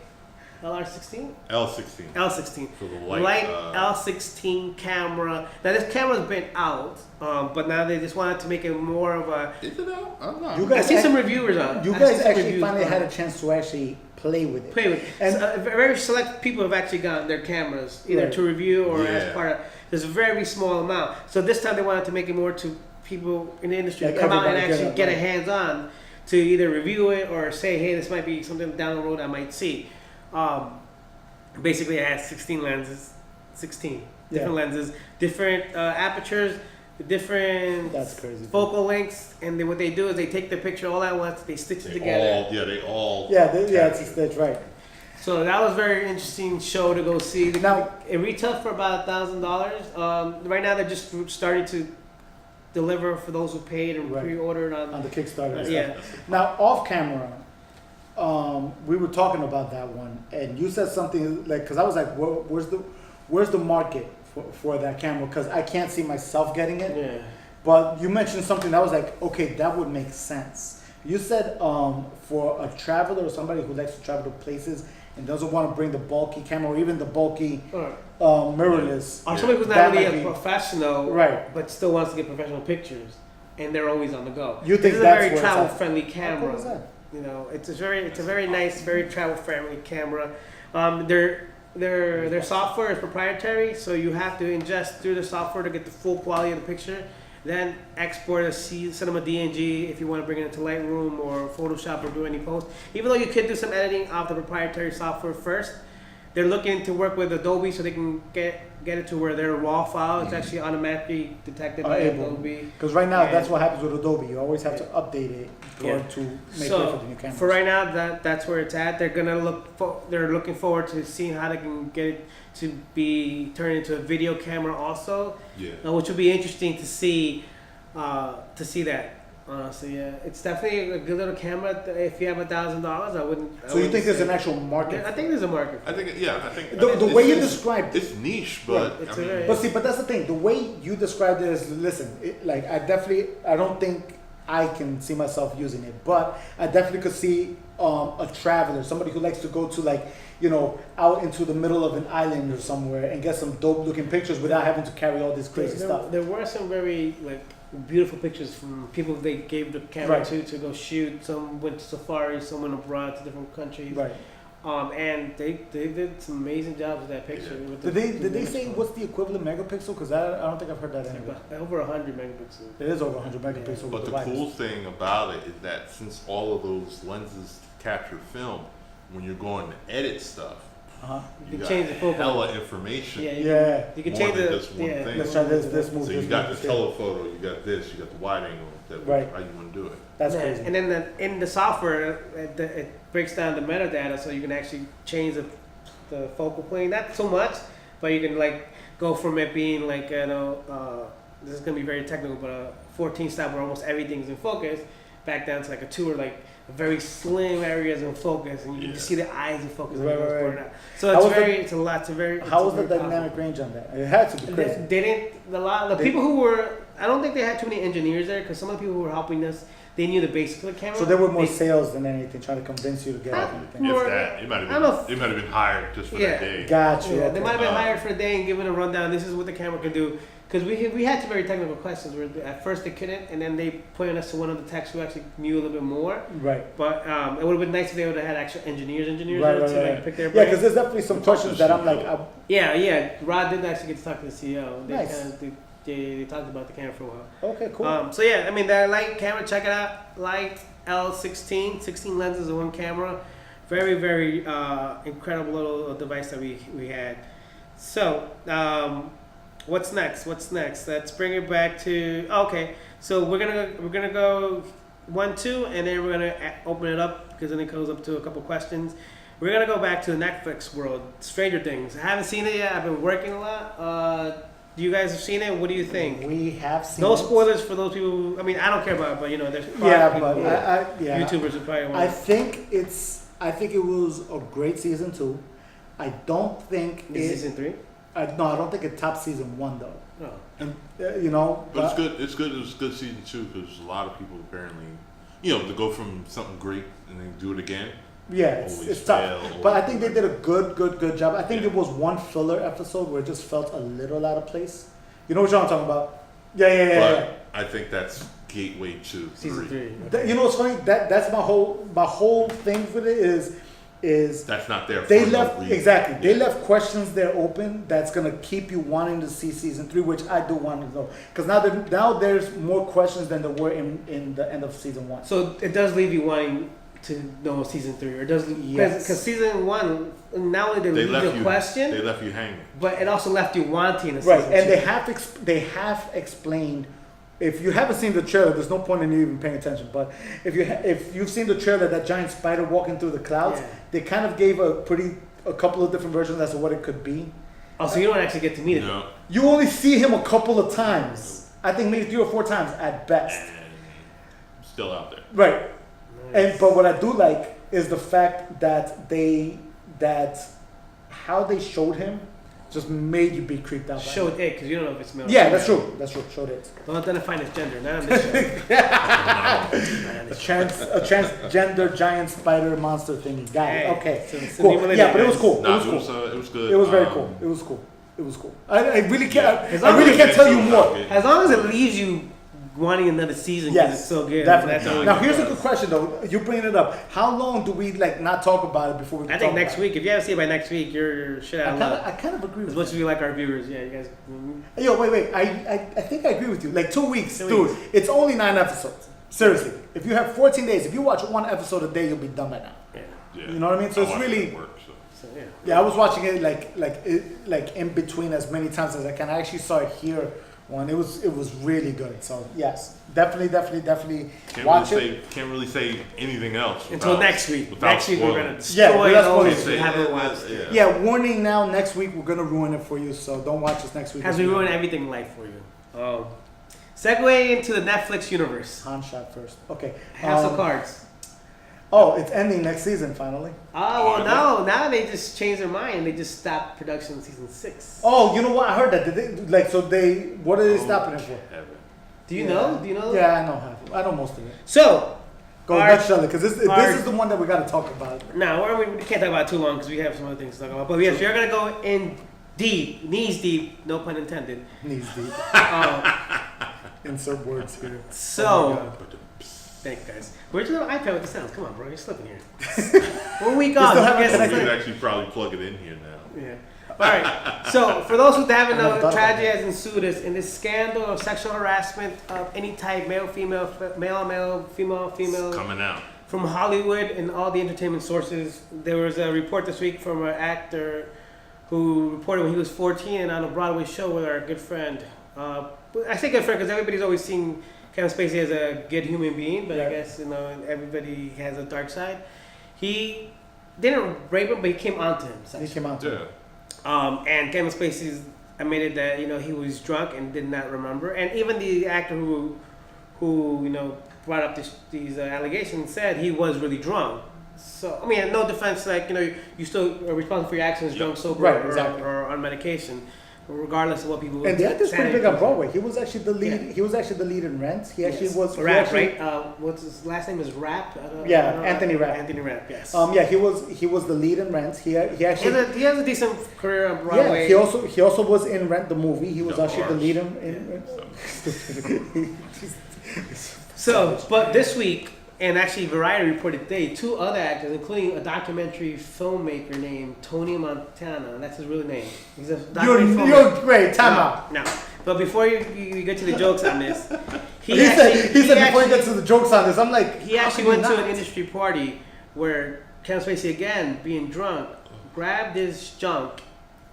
LR16? L16. L16. For the Light L16 camera. Now this camera's been out, but now they just wanted to make it more of a. Is it out? I don't know. You guys I see some reviewers on it. You guys actually finally had a chance to actually play with it. And very select people have actually gotten their cameras either to review or as part of. There's a very small amount. So this time they wanted to make it more to people in the industry to come out and actually get a hands-on to either review it or say, hey, this might be something down the road I might see. Basically, it has 16 lenses, 16 different lenses, different apertures, different focal lengths, and then what they do is they take the picture all at once, they stitch it together. That's right. So that was a very interesting show to go see. Now it retailed for about $1,000. Right now they're just starting to deliver for those who paid and pre-ordered on the Kickstarter. Now off camera. We were talking about that one, and you said something like, because I was like, where's the market for that camera? Because I can't see myself getting it. Yeah. But you mentioned something that was like, okay, that would make sense. You said for a traveler or somebody who likes to travel to places and doesn't want to bring the bulky camera or even the bulky mirrorless. Or somebody who's not really a professional, but still wants to get professional pictures, and they're always on the go. You think this is that's a very where travel-friendly camera? How cool is that? You know, it's a very nice, very travel-friendly camera. Their software is proprietary, so you have to ingest through the software to get the full quality of the picture. Then export a cinema DNG if you want to bring it into Lightroom or Photoshop or do any post. Even though you could do some editing off the proprietary software first, they're looking to work with Adobe so they can get it to where their raw file is actually automatically detected by Adobe. Because right now that's what happens with Adobe. You always have to update it to make it for the new camera. For right now, that's where it's at. They're looking forward to seeing how they can get it to be turned into a video camera also. Which will be interesting to see that. Honestly, it's definitely a good little camera. If you have $1,000, I wouldn't. So you think there's an actual market? I think there's a market. I think the way you described it's niche, but but that's the thing. The way you described it is, listen, I don't think I can see myself using it, but I definitely could see a traveler, somebody who likes to go to out into the middle of an island or somewhere and get some dope looking pictures without having to carry all this crazy stuff. There were some very beautiful pictures from people they gave the camera to go shoot. Some went to safari, some went abroad to different countries. And they did some amazing jobs with that picture. Did they say what's the equivalent megapixel? Because I don't think I've heard that anywhere. Over 100 megapixels. It is over 100 megapixels. But the cool thing about it is that since all of those lenses capture film, when you're going to edit stuff, you can change the focus. Hella information. You can change this one thing. Let's try this move. So you got the telephoto, you got this, you got the wide angle. How you want to do it? That's crazy. And then in the software, it breaks down the metadata, so you can actually change the focal plane. Not so much, but you can go from it being this is gonna be very technical, but a 14 stop where almost everything's in focus. back down to like a 2 or like very slim areas in focus, and you can just see the eyes in focus. Right. So it's a lot. How was the dynamic range on that? It had to be crazy. They didn't. The people who were. I don't think they had too many engineers there because some of the people who were helping us, they knew the basics of the camera. So they were more sales than anything, trying to convince you to get everything. If that, it might have been hired just for that day. Got you. Yeah, Okay. they might have been hired for a day and given a rundown. This is what the camera can do. Because we had some very technical questions. Where at first they couldn't, and then they pointed us to one of the techs who actually knew a little bit more. Right. But it would have been nice if they would have had actual engineers right, like pick their brains. Yeah, because there's definitely some questions that I'm like. Yeah. Rod didn't actually get to talk to the CEO. Nice. They talked about the camera for a while. Okay, cool. So yeah, I mean the Light camera, check it out. Light L16, 16 lenses in one camera. Very, very incredible little device that we had. So what's next? Let's bring it back to So we're gonna go 1, 2, and then we're gonna open it up because then it goes up to a couple questions. We're gonna go back to the Netflix world, Stranger Things. I haven't seen it yet. I've been working a lot. You guys have seen it. What do you think? We have seen. No it. spoilers for those people. Who, I mean, I don't care about it, but there's YouTubers who probably want. I think it was a great season 2. I don't think season 3. No, I don't think it topped season 1 though. No. And But it's good. It's good. It was good season 2 because a lot of people apparently, to go from something great and then do it again. Yeah, it's tough. But I think they did a good job. I think there was one filler episode where it just felt a little out of place. You know what I'm talking about? Yeah. I think that's gateway to season 3. Okay. You know what's funny? That's my whole thing with it is that's not there. They left exactly. Yeah. They left questions there open. That's gonna keep you wanting to see season 3, which I do want to know because now there's more questions than there were in the end of season 1. So it does leave you wanting to know season 3, or does because season 1 not only did they leave the question, they left you hanging, but it also left you wanting a season 2. And they have explained. If you haven't seen the trailer, there's no point in you even paying attention. But if you've seen the trailer, that giant spider walking through the clouds, they kind of gave a couple of different versions as to what it could be. Oh, so you don't actually get to meet it. No. You only see him a couple of times. I think maybe 3 or 4 times at best. And still out there. Right. But what I do like is the fact that how they showed him just made you be creeped out. Showed it because you don't know if it's male. Yeah, that's true. Showed it. Don't identify his gender. Not on this show. A transgender giant spider monster thingy. Got it. Okay. So cool. Yeah, but it was cool. It was good. It was very cool. It was cool. I really can't. I really can't tell you more. As long as it leaves you wanting another season because it's so good. Definitely. Now here's a good question though. You bringing it up. How long do we not talk about it before we? I think next week. If you haven't seen it by next week, you're shit out of luck. I kind of agree with as much as we like our viewers. Yeah, you guys. Yo, wait. I think I agree with you. Like 2 weeks, dude. It's only 9 episodes. Seriously, if you have 14 days, if you watch 1 episode a day, you'll be done by now. Yeah. You know what I mean? So it's really. Yeah, I was watching it like in between as many times as I can. I actually saw it here. It was really good. So yes, definitely watch it. Can't really say anything else until next week. Next week we're gonna destroy it. Yeah, warning now. Next week we're gonna ruin it for you. So don't watch us next week. As we ruin everything in life for you. Segue into the Netflix universe. Han shot first. Okay. House of Cards. Oh, it's ending next season finally. Oh well, no! Now they just changed their mind. They just stopped production in season 6. Oh, you know what? I heard that. What are they stopping it for? Do you know? Do you know? Yeah, I know most of it. So, go nutshell it, because this is the one that we got to talk about. No, we can't talk about it too long because we have some other things to talk about. But yes, you're gonna go in deep, knees deep, no pun intended. Knees deep. Insert words here. So. Thanks, guys. Where's your little iPad with the sounds? Come on, bro. You're slipping here. 1 week on. You can actually probably plug it in here now. Yeah. All right. So, for those who haven't known, tragedy has ensued us in this scandal of sexual harassment of any type, male, female, female. It's coming out. From Hollywood and all the entertainment sources. There was a report this week from an actor who reported when he was 14 on a Broadway show with our good friend. I say good friend because everybody's always seen Kevin Spacey as a good human being, but I guess everybody has a dark side. He didn't rape him, but he came onto him. He came onto him. And Kevin Spacey admitted that he was drunk and did not remember. And even the actor who brought up these allegations said he was really drunk. So I mean, no defense, like you still are responsible for your actions, drunk, sober, Right, exactly. or on medication, regardless of what people. And the actor's pretty big on Broadway. He was actually the lead. Yeah. He was actually the lead in Rent. He actually was Rap, right? What's his last name? Is Rap? Anthony Rapp. Anthony Rapp. Yes. Yeah, he was the lead in Rent. He actually he has a decent career on Broadway. Yeah, he also was in Rent the movie. He was actually the lead in So, but this week, and actually Variety reported today, 2 other actors, including a documentary filmmaker named Tony Montana. That's his real name. He's a documentary You're great. Time out. No. But before you get to the jokes on this, he said before you get to the jokes on this, I'm like, he actually went to an industry party where Kevin Spacey, again being drunk, grabbed his junk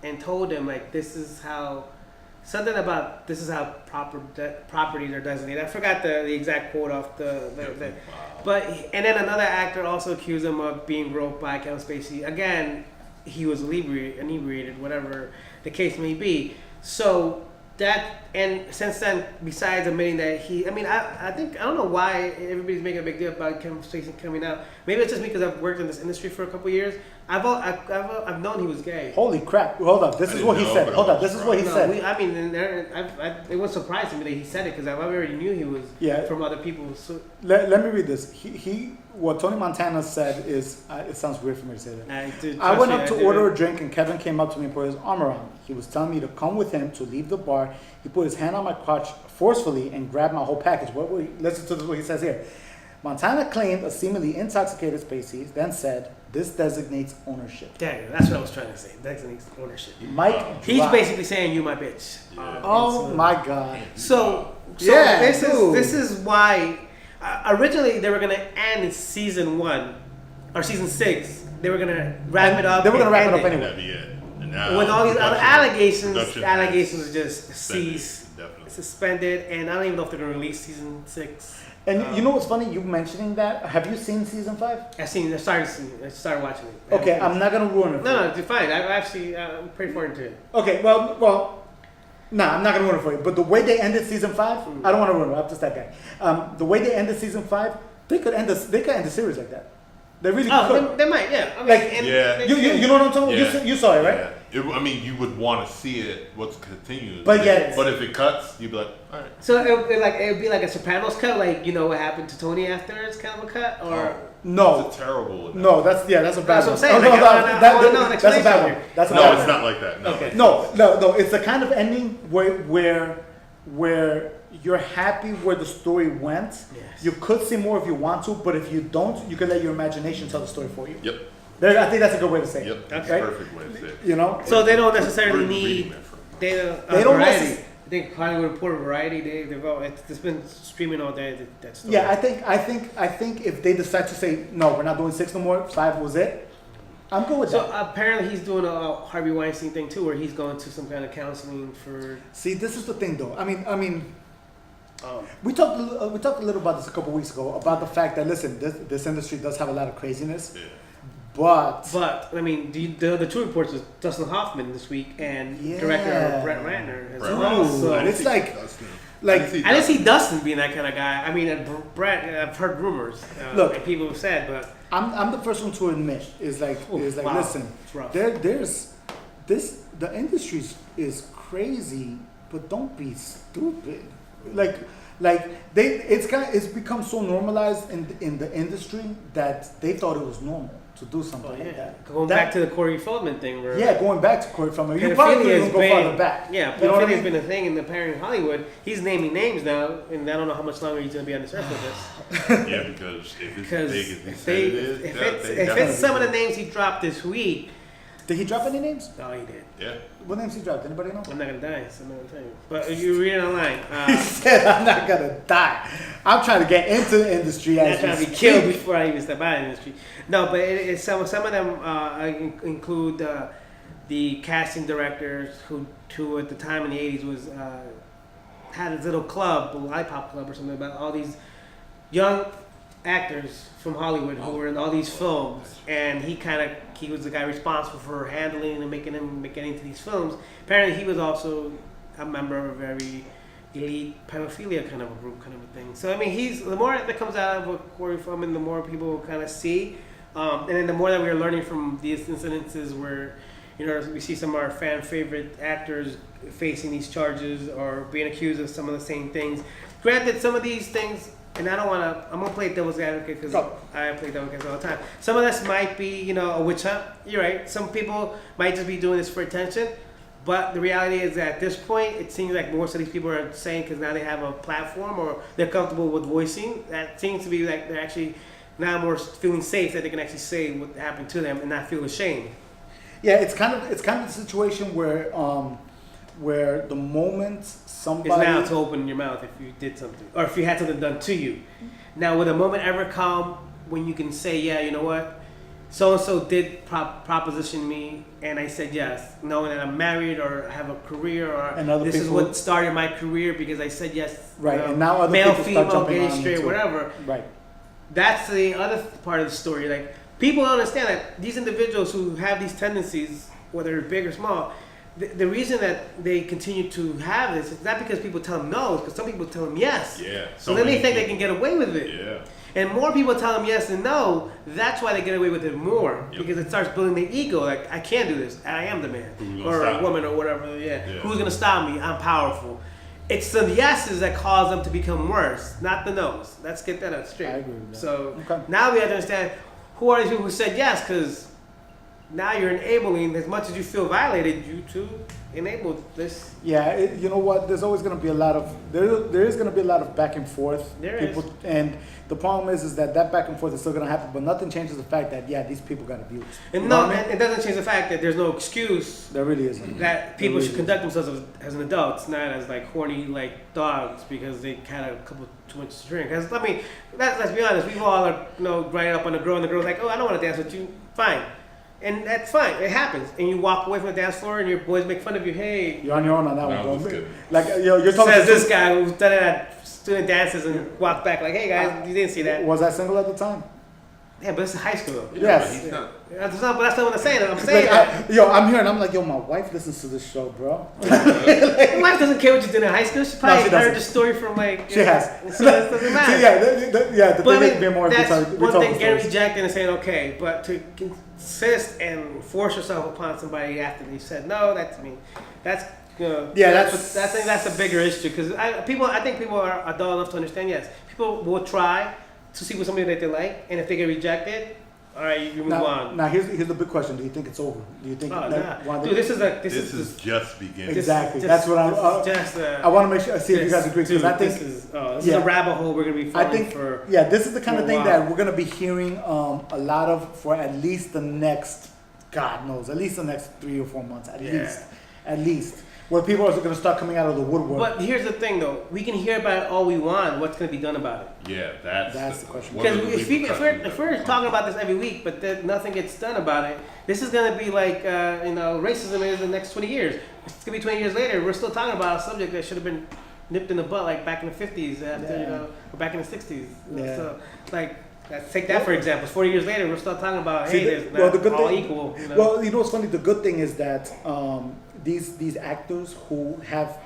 and told him like, this is how properties are designated. I forgot the exact quote off the but and then another actor also accused him of being groped by Kevin Spacey. Again, he was inebriated, whatever the case may be. So that, and since then, besides admitting that I don't know why everybody's making a big deal about Kevin Spacey coming out. Maybe it's just because I've worked in this industry for a couple of years. I've known he was gay. Holy crap! Hold up, this is what he said. Hold up, this is what he said. It was surprising me that he said it because I already knew he was from other people. So let me read this. What Tony Montana said is, it sounds weird for me to say that. I went up to order a drink and Kevin came up to me and put his arm around me. He was telling me to come with him to leave the bar. He put his hand on my crotch forcefully and grabbed my whole package. Listen to this, what he says here. Montana claimed a seemingly intoxicated Spacey, then said, "This designates ownership." Damn, that's what I was trying to say. Designates ownership. He's basically saying, "You my bitch." Yeah. Oh my God. So this is why originally they were gonna end season 1 or season 6. They were gonna wrap it up. They were gonna wrap it up anyway. That'd be it. And now with all these other allegations just ceased, suspended, and I don't even know if they're gonna release season 6. And you know what's funny? You mentioning that. Have you seen season 5? I started watching it. Okay, I'm not gonna ruin it. No, it's fine. I'm pretty forward to it. Okay, well, nah, I'm not gonna ruin it for you. But the way they ended season 5, I don't want to ruin it. I'm just that guy. The way they ended season 5, they could end the series like that. They really could. They might, yeah. You know what I'm talking about? You saw it, right? Yeah. You would want to see it. What's continues. But if it cuts, you'd be like, all right. So it would be like a Sopranos cut, like what happened to Tony after it's kind of a cut, or no? It's a terrible. No, that's a bad one. That's what I'm saying. That's a bad one. No, it's not like that. No. Okay. No. It's the kind of ending where you're happy where the story went. Yes. You could see more if you want to, but if you don't, you can let your imagination tell the story for you. Yep. I think that's a good way to say it. Yep. That's right? a perfect way to say it. You know. So they don't necessarily need data. They don't Variety. necessarily. I think Hollywood Reporter, Variety, it's been streaming all day. That story. Yeah, I think if they decide to say no, we're not doing 6 no more, 5 was it. I'm good with that. So apparently he's doing a Harvey Weinstein thing too, where he's going to some kind of counseling for. See, this is the thing though. I mean. We talked a little about this a couple weeks ago about the fact that this industry does have a lot of craziness, but I mean the 2 reports was Dustin Hoffman this week and director Brett Ratner as well. So it's like I didn't see Dustin being that kind of guy. I mean Brett, I've heard rumors. Look, and people have said, but I'm the first one to admit wow. Listen, there's this the industry is crazy, but don't be stupid. It's become so normalized in the industry that they thought it was normal to do something like that. Going back to the Corey Feldman thing, where going back to Corey Feldman, you probably even go farther back. Yeah, pedophilia has been a thing in the apparently in Hollywood. He's naming names now, and I don't know how much longer he's going to be on this earth with this. Yeah, because if it's big as he said if it's some of the names he dropped this week. Did he drop any names? No, he did. Yeah. What names he dropped? Anybody know? I'm not gonna die, so I'm not gonna tell you. But you read it online. He said, "I'm not gonna die. I'm trying to get into the industry." I'm trying to be killed before I even step out of the industry. No, but it's some of them include the casting directors who at the time in the '80s was had his little club, the Lollipop Club or something, about all these young actors from Hollywood who were in all these films, and he was the guy responsible for handling and making into these films. Apparently, he was also a member of a very elite pedophilia kind of a group, kind of a thing. So I mean, the more that comes out of where we're from, and the more people kind of see, and then the more that we are learning from these incidences where, we see some of our fan favorite actors facing these charges or being accused of some of the same things. Granted, some of these things, and I'm gonna play devil's advocate because I play devil's advocate all the time. Some of this might be, a witch hunt. You're right. Some people might just be doing this for attention. But the reality is that at this point, it seems like most of these people are saying, because now they have a platform or they're comfortable with voicing, that seems to be like they're actually now more feeling safe that they can actually say what happened to them and not feel ashamed. Yeah, it's kind of the situation where the moment somebody... It's now to open your mouth if you did something, or if you had something done to you. Now, will the moment ever come when you can say, yeah, you know what? So-and-so did proposition me, and I said yes, knowing that I'm married or have a career, or this is what started my career because I said yes. Right, and now other male, people female, start jumping gay, on straight, too. whatever. Right. That's the other part of the story. Like, people don't understand that these individuals who have these tendencies, whether big or small, the reason that they continue to have this is not because people tell them no, it's because some people tell them yes. Yeah. So then they think they can get away with it. Yeah. And more people tell them yes and no, that's why they get away with it more. Yep. Because it starts building their ego. Like, I can do this. I am the man. Or a woman or whatever. Yeah. Who's going to stop me? I'm powerful. It's the yeses that cause them to become worse, not the nos. Let's get that straight. I agree with that. So now we have to understand who are these people who said yes, because now you're enabling, as much as you feel violated, you too enabled this. Yeah, you know what? There's always going to be a lot of there is going to be a lot of back and forth. And the problem is that back and forth is still going to happen, but nothing changes the fact that these people got abused. And it doesn't change the fact that there's no excuse. There really isn't. That people should conduct themselves as an adults, not as like horny like dogs because they had a couple too much to drink. I mean, let's be honest. We all are grinding up on the girl, and the girl's like, oh, I don't want to dance with you. Fine. And that's fine. It happens. And you walk away from the dance floor, and your boys make fun of you. Hey, you're on your own on that one. Good. Like you're talking. Says this guy who's done it at student dances and walked back like, hey guys, you didn't see that. Was I single at the time? Yeah, but it's high school. Yes. That's not what I'm saying. I'm saying I'm here and I'm like, my wife listens to this show, bro. Your wife doesn't care what you did in high school. She probably heard the story from She has. So it doesn't matter. The but thing being more that's one thing, getting rejected and saying okay, but to insist and force yourself upon somebody after they said no, that's that's a bigger issue because I think people are adult enough to understand. Yes, people will try to see with somebody that they like, and if they get rejected, all right, you move on. Now here's the big question: do you think it's over? Do you think? Dude, this is just beginning. Exactly. That's what I'm. I want to make sure. See if you guys agree because I think this is a rabbit hole we're gonna be falling for. Yeah, this is the kind of thing that we're gonna be hearing a lot of for at least the next, God knows, at least the next 3 or 4 months, at least. Where people are going to start coming out of the woodwork. But here's the thing, though. We can hear about it all we want. What's going to be done about it? Yeah, that's the question. Because if we're talking about this every week, but nothing gets done about it, this is going to be like, racism is the next 20 years. It's going to be 20 years later. We're still talking about a subject that should have been nipped in the butt, like back in the 50s, or back in the 60s. Yeah. So, let's take that for example. 40 years later, we're still talking about, there's all equal. Well, what's funny? The good thing is that these actors who have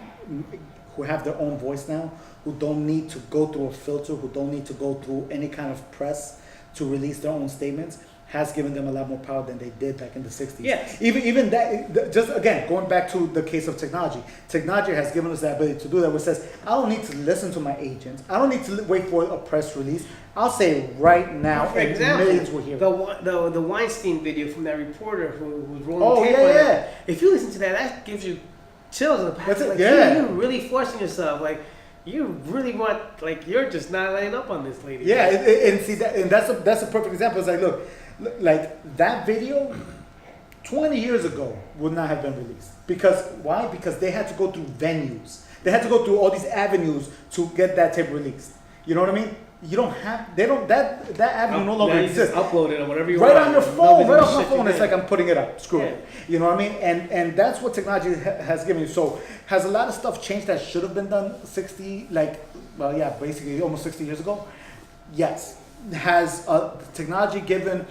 their own voice now, who don't need to go through a filter, who don't need to go through any kind of press to release their own statements, has given them a lot more power than they did back in the 60s. Yes. Even that, just again, going back to the case of technology. Technology has given us the ability to do that, which says, I don't need to listen to my agents. I don't need to wait for a press release. I'll say it right now, for example, millions will hear it. The Weinstein video from that reporter who was rolling tape on it. If you listen to that gives you chills in the past. You're really forcing yourself. Like, you really want, you're just not laying up on this lady. Yeah, and see that, and that's a perfect example. It's like, look, like that video 20 years ago would not have been released. Because why? Because they had to go through venues. They had to go through all these avenues to get that tape released. You know what I mean? That avenue no longer exists. Just upload it or whatever you want. Right on your phone, right off my phone, it's like I'm putting it up. Screw it. You know what I mean? And that's what technology has given you. So has a lot of stuff changed that should have been done basically almost 60 years ago? Yes. Has technology given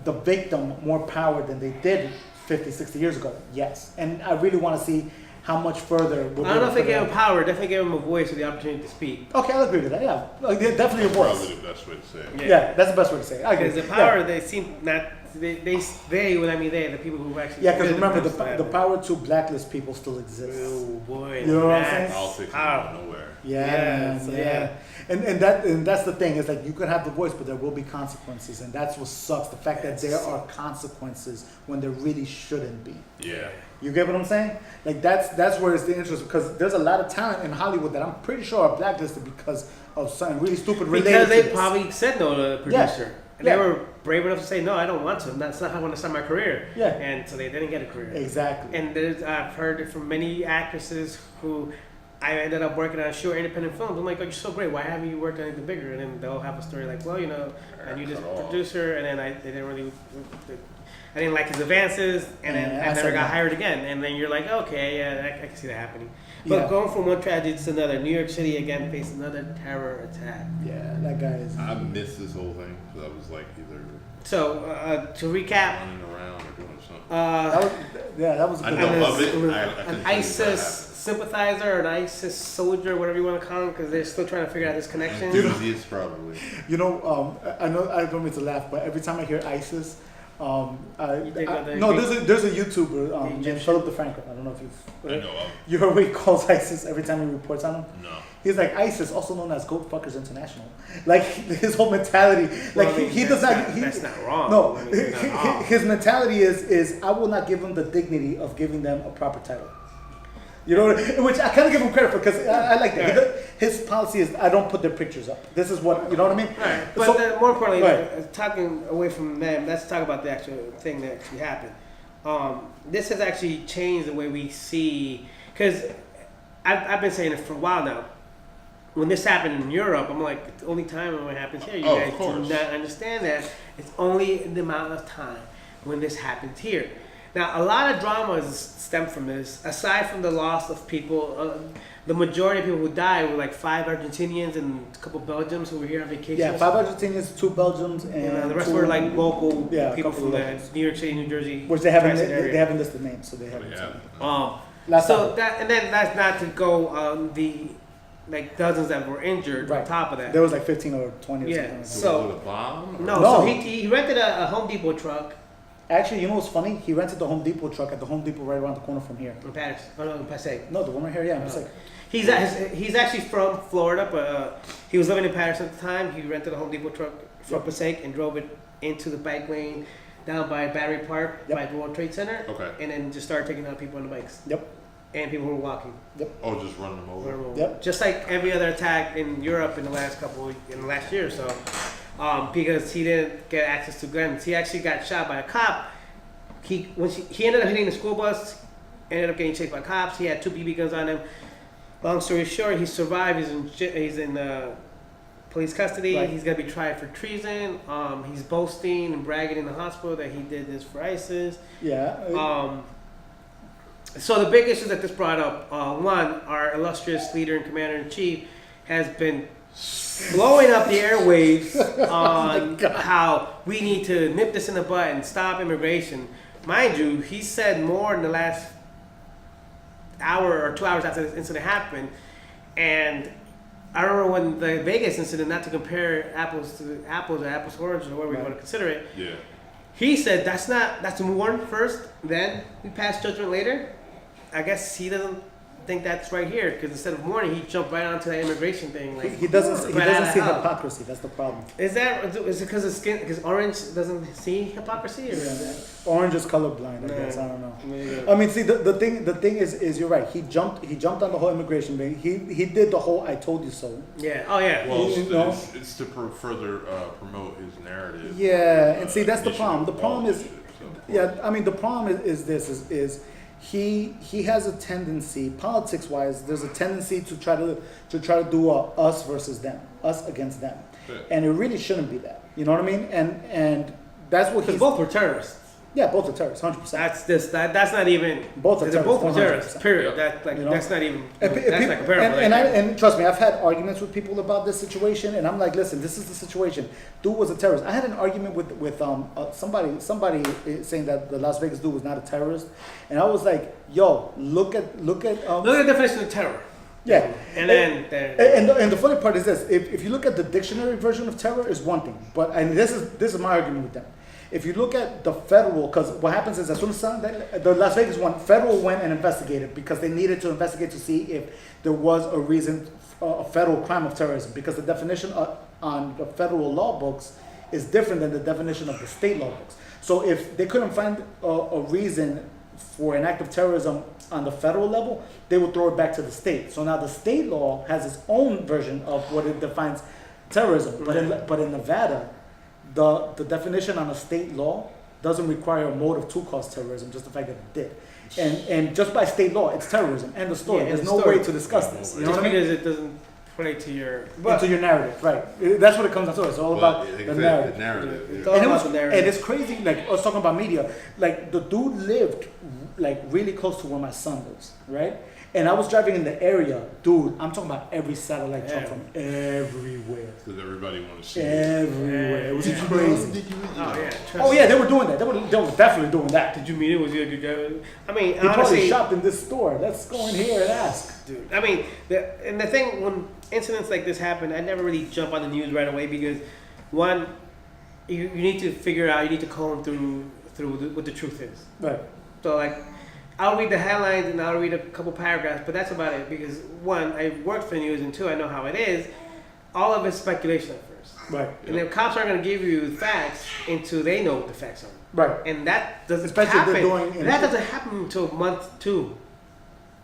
the victim more power than they did 50, 60 years ago? Yes. And I really want to see how much further. We'll I don't know if they gave him power. Definitely gave him a voice or the opportunity to speak. Okay, I'll agree with that. Yeah, like, definitely a voice. Probably the best way to say it. Yeah, that's the best way to say it. I agree. Because the power, they seem not. They when I mean they, the people who actually. Yeah, because remember the power to blacklist people still exists. Oh boy, you know what I'm saying? Politics out of nowhere. Yeah, so yeah. And that's the thing. It's like you could have the voice, but there will be consequences, and that's what sucks. The fact that there are consequences when there really shouldn't be. Yeah. You get what I'm saying? Like that's where it's the interest, because there's a lot of talent in Hollywood that I'm pretty sure are blacklisted because of something really stupid related. Because they to this. probably said no to the producer. Yeah. And they were brave enough to say, no, I don't want to. That's not how I want to start my career. Yeah. And so they didn't get a career. Exactly. And I've heard it from many actresses who I ended up working on short independent films. I'm like, oh, you're so great. Why haven't you worked on anything bigger? And then they'll have a story like, well, I knew this producer, and then they didn't really. I didn't like his advances, and then I never got hired again. And then you're like, okay, yeah, I can see that happening. But going from one tragedy to another, New York City again faced another terror attack. Yeah, that guy is. I missed this whole thing because I was like either So to recap, running around or doing something. That was a good I one. love it. An ISIS sympathizer or an ISIS soldier, whatever you want to call them, because they're still trying to figure out this connection. Enthusiast, probably. I know I don't mean to laugh, but every time I hear ISIS, there's a YouTuber named Philip DeFranco. I don't know if you've. I know of. You heard what he calls ISIS every time he reports on him? No. He's like ISIS, also known as Goat Fuckers International. Like his whole mentality, like he does not. That's not wrong. No, I mean, not wrong. his mentality is I will not give them the dignity of giving them a proper title. You know, which I kind of give him credit for, because I like that. Right. His policy is I don't put their pictures up. This is what, you know what I mean? Right. But more importantly, talking away from them, let's talk about the actual thing that actually happened. This has actually changed the way we see, because I've been saying it for a while now. When this happened in Europe, I'm like, it's the only time when it happens here. You guys do not understand that. It's only the amount of time when this happens here. Now, a lot of dramas stem from this. Aside from the loss of people, the majority of people who died were like 5 Argentinians and a couple Belgians who were here on vacation. Yeah, 5 Argentinians, 2 Belgians, and the rest were like local people from the New York City, New Jersey. Which they haven't listed names, so they haven't. That's not to go on the dozens that were injured on top of that. There was like 15 or 20 or something. So was it a bomb? No, so he rented a Home Depot truck. Actually, you know what's funny? He rented the Home Depot truck at the Home Depot right around the corner from here. In Paris. Oh, no, in Passaic. No, the one right here, yeah, in Passaic. He's actually from Florida, but he was living in Paris at the time. He rented a Home Depot truck from Passaic and drove it into the bike lane down by Battery Park by the World Trade Center. Okay. And then just started taking out people on the bikes. Yep. And people who were walking. Yep. Oh, just running them over. Yep. Just like every other attack in Europe in the last year or so, because he didn't get access to guns. He actually got shot by a cop. He ended up hitting the school bus, ended up getting chased by cops. He had 2 BB guns on him. Long story short, he survived. He's in police custody. Right. He's gonna be tried for treason. He's boasting and bragging in the hospital that he did this for ISIS. Yeah. So the big issues that this brought up, one, our illustrious leader and commander-in-chief has been blowing up the airwaves on how we need to nip this in the bud and stop immigration. Mind you, he said more in the last hour or 2 hours after this incident happened. And I remember when the Vegas incident, not to compare apples to apples or apples to oranges or whatever you want to consider it. Yeah. He said that's to warn first, then we pass judgment later. I guess he doesn't think that's right here, because instead of warning, he jumped right onto the immigration thing. Like he doesn't see hypocrisy. That's the problem. Is it because his skin? Because orange doesn't see hypocrisy, or orange is colorblind. I guess I don't know. I mean, see, the thing is you're right. He jumped on the whole immigration thing. He did the whole "I told you so." Yeah. Oh yeah. Well, it's to further promote his narrative. Yeah, and see, that's the problem. The problem is, I mean, the problem is he has a tendency, politics-wise, there's a tendency to try to do us versus them, us against them, and it really shouldn't be that. You know what I mean? And that's what because both were terrorists. Yeah, both are terrorists, 100%. That's not even. Both are they're both terrorists. 100%. Period. Yeah. That like You know? that's not even. And, That's not comparable. and trust me, I've had arguments with people about this situation, and I'm like, listen, this is the situation. Dude was a terrorist. I had an argument with somebody saying that the Las Vegas dude was not a terrorist, and I was like, yo, look at Look at the definition of terror. yeah. And then And the funny part is this: if you look at the dictionary version of terror, is one thing, but and this is my argument with them. If you look at the federal, because what happens is as soon as the Las Vegas one, federal went and investigated because they needed to investigate to see if there was a reason, a federal crime of terrorism, because the definition on the federal law books is different than the definition of the state law books. So if they couldn't find a reason for an act of terrorism on the federal level, they would throw it back to the state. So now the state law has its own version of what it defines terrorism. But in Nevada, the definition on a state law doesn't require a motive to cause terrorism, just the fact that it did. And just by state law, it's terrorism. End of story. Yeah, There's no way to discuss this. You know just what I mean? because it doesn't play to your. Into your narrative, right? That's what it comes down to. It's all about the narrative. The narrative. It's Yeah. all And about the narrative. and it's crazy. Like I was talking about media. Like the dude lived like really close to where my son lives, right? And I was driving in the area, dude. I'm talking about every satellite truck from everywhere. Because everybody want to see it. Everywhere. It was crazy. Oh yeah. Oh yeah, they were doing that. They were definitely doing that. Did you meet it? Was you a good guy? I mean, He probably honestly, shopped in this store. Let's go in here and ask. dude. I mean, the thing when incidents like this happen, I never really jump on the news right away because one, you need to figure out, you need to comb through what the truth is. Right. So like, I'll read the headlines and I'll read a couple paragraphs, but that's about it because one, I worked for the news, and two, I know how it is. All of it's speculation at first. Right. And then cops aren't going to give you facts until they know what the facts are. Right. And that doesn't Especially if happen. they're doing And that doesn't happen until month 2,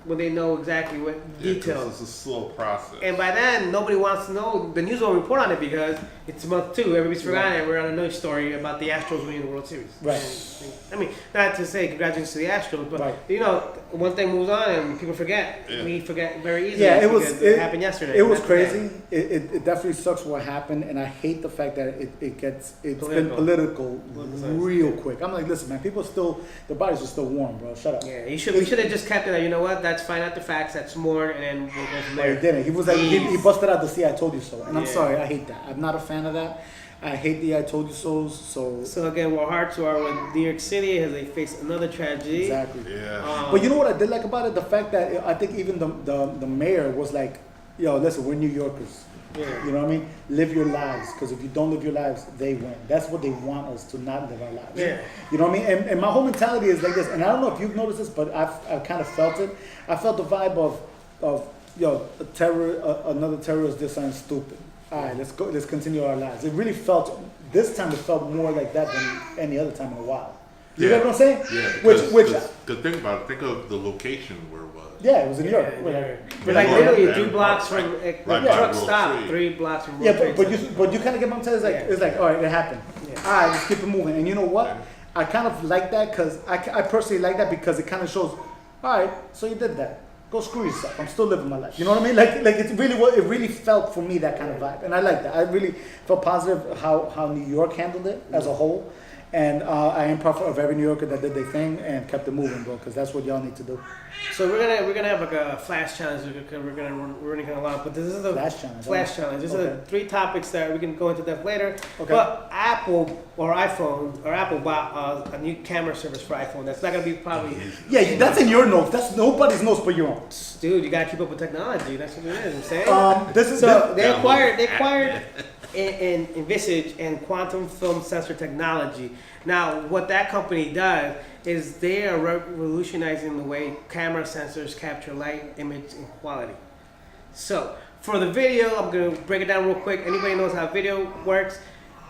when they know exactly what Yeah, 'cause details. it's a slow process. And by then, nobody wants to know. The news won't report on it because it's month 2. Everybody's forgotten it. We're on another story about the Astros winning the World Series. Right. And, I mean, not to say congratulations to the Astros, but Right. you know, one thing moves on and people forget. Yeah. We forget very easily. Yeah, because it happened yesterday. It was Not today. crazy. It definitely sucks what happened, and I hate the fact that it's been Political. political Politicized. real quick. I'm like, listen, man, people still, the bodies are still warm, bro. Shut up. Yeah, we should have just kept it. You know what? That's find out the facts. That's more, and then we'll go from But he there. didn't. He was like, he busted out the "See, I told you so," and I'm Yeah. sorry, I hate that. I'm not a fan of that. I hate the "I told you so." So So again, our hearts are with New York City as they face another tragedy. exactly. Yeah. But you know what I did like about it? The fact that I think even the mayor was like, "Yo, listen, we're New Yorkers. Yeah. You know what I mean? Live your lives, because if you don't live your lives, they win. That's what they want us to not live our lives. Yeah. You know what I mean? And my whole mentality is like this. And I don't know if you've noticed this, but I've kind of felt it. I felt the vibe of another terrorist did something stupid. All right, let's go. Let's continue our lives. It really felt this time. It felt more like that than any other time in a while. You Yeah. get what I'm saying? Yeah. Which Because think about it. Think of the location where it was. yeah, it was in New York. Yeah, We're yeah. like- We're like Yeah. literally Yeah. 3 blocks from Right the by truck World stop. Trade. 3 blocks from World Yeah, Trade but Center. you kind of get what I'm saying. It's like Yeah. it's like all right, it happened. Yeah. All right, let's keep it moving. And you know what? I kind of like that because I personally like that because it kind of shows. All right, so you did that. Go screw yourself. I'm still living my life. You know what I mean? Like it's really what it really felt for me, that kind of vibe, and I like that. I really felt positive how New York handled it as a whole, and I am proud of every New Yorker that did their thing and kept it moving, bro. Because that's what y'all need to do. So we're gonna have like a flash challenge. We're running kind of long, but this is a Flash challenge. Flash challenge. These are Okay. 3 topics that we can go into depth later. Okay. But Apple or iPhone or Apple bought a new camera service for iPhone. That's not gonna be probably. Yeah, that's in your notes. That's nobody's notes but your own. Dude, you gotta keep up with technology. That's what it is. I'm saying. This is So they Yeah, acquired in Envisage and quantum film sensor technology. Now, what that company does is they are revolutionizing the way camera sensors capture light, image, and quality. So, for the video, I'm gonna break it down real quick. Anybody knows how video works?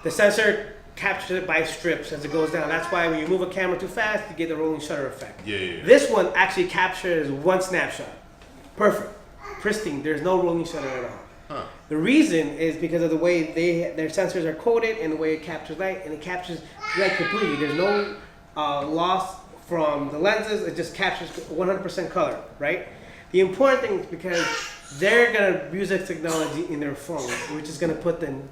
The sensor captures it by strips as it goes down. That's why when you move a camera too fast, you get the rolling shutter effect. Yeah. This one actually captures one snapshot. Perfect. Pristine. There's no rolling shutter at all. Huh. The reason is because of the way their sensors are coded and the way it captures light, and it captures light completely. There's no loss from the lenses. It just captures 100% color, right? The important thing is because they're gonna use that technology in their phones, which is gonna put them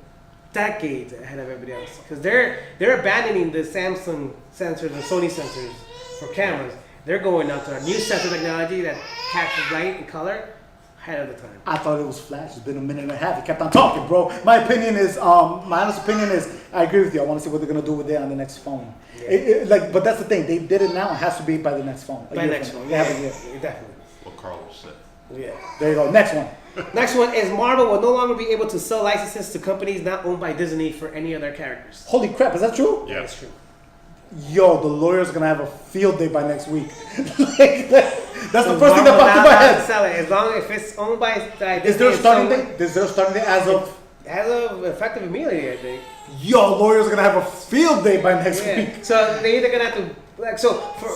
decades ahead of everybody else because they're abandoning the Samsung sensors and Sony sensors for cameras. They're going out to a new sensor technology that captures light and color ahead of the time. I thought it was Flash. It's been a minute and a half. You kept on talking, bro. My honest opinion is, I agree with you. I want to see what they're gonna do with it on the next phone. Yeah. But that's the thing. They did it now. It has to be by the next phone. By next phone. They have a year. Definitely. What Carlos said. Yeah. There you go. Next one. Next one is Marvel will no longer be able to sell licenses to companies not owned by Disney for any of their characters. Holy crap! Is that true? Yeah. That's true. Yo, the lawyer's gonna have a field day by next week. That's the first thing Marvel that popped in my not allowed to head. sell it as long as it's owned by Disney. Is there a and starting Sony. date? Is there a starting date as of? As of effective immediately, I think. Yo, lawyer's gonna have a field day by next week. So they're either gonna have to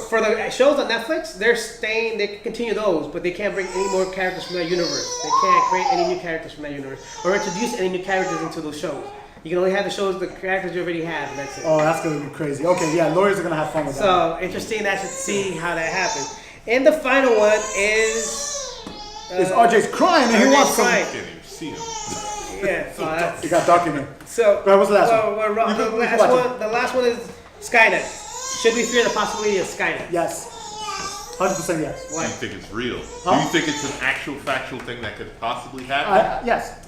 for the shows on Netflix, they're staying. They can continue those, but they can't bring any more characters from that universe. They can't create any new characters from that universe or introduce any new characters into those shows. You can only have the shows, the characters you already have, and that's it. Oh, that's gonna be crazy. Okay, yeah, lawyers are gonna have fun with that. So interesting. That should see how that happens. And the final one is RJ's crying and he RJ's wants some. crying. I can't even see him. Yeah. So that's, It got dark in here. so Right, what's the last one? we're You the can last watch one. The last one is Skynet. Should we fear the possibility of Skynet? Yes. 100% yes. Do Why? you think it's real? Huh? Do you think it's an actual factual thing that could possibly happen Yes.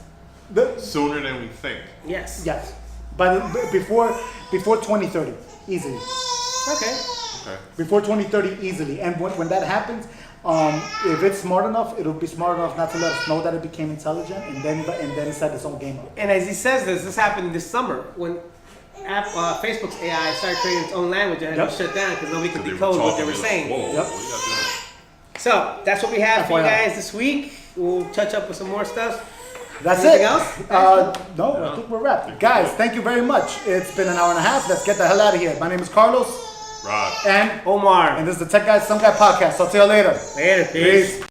sooner than we think? Yes. Yes. Before 2030, easily. Okay. Okay. Before 2030, easily. And when that happens, if it's smart enough, it'll be smart enough not to let us know that it became intelligent, and then set its own game up. And as he says this happened this summer when Facebook's AI started creating its own language and had to shut down because nobody could They were decode what they talking, were saying. Whoa, Yep. what are you guys doing? So that's what we have for you FYI. guys this week. We'll touch up with some more stuff. That's Anything it. else? No, I think we're wrapped. Guys, thank you very much. It's been an hour and a half. Let's get the hell out of here. My name is Carlos, Rod. and Omar. this is the Tech Guy Some Guy podcast. I'll see you later. Later. Peace. Peace.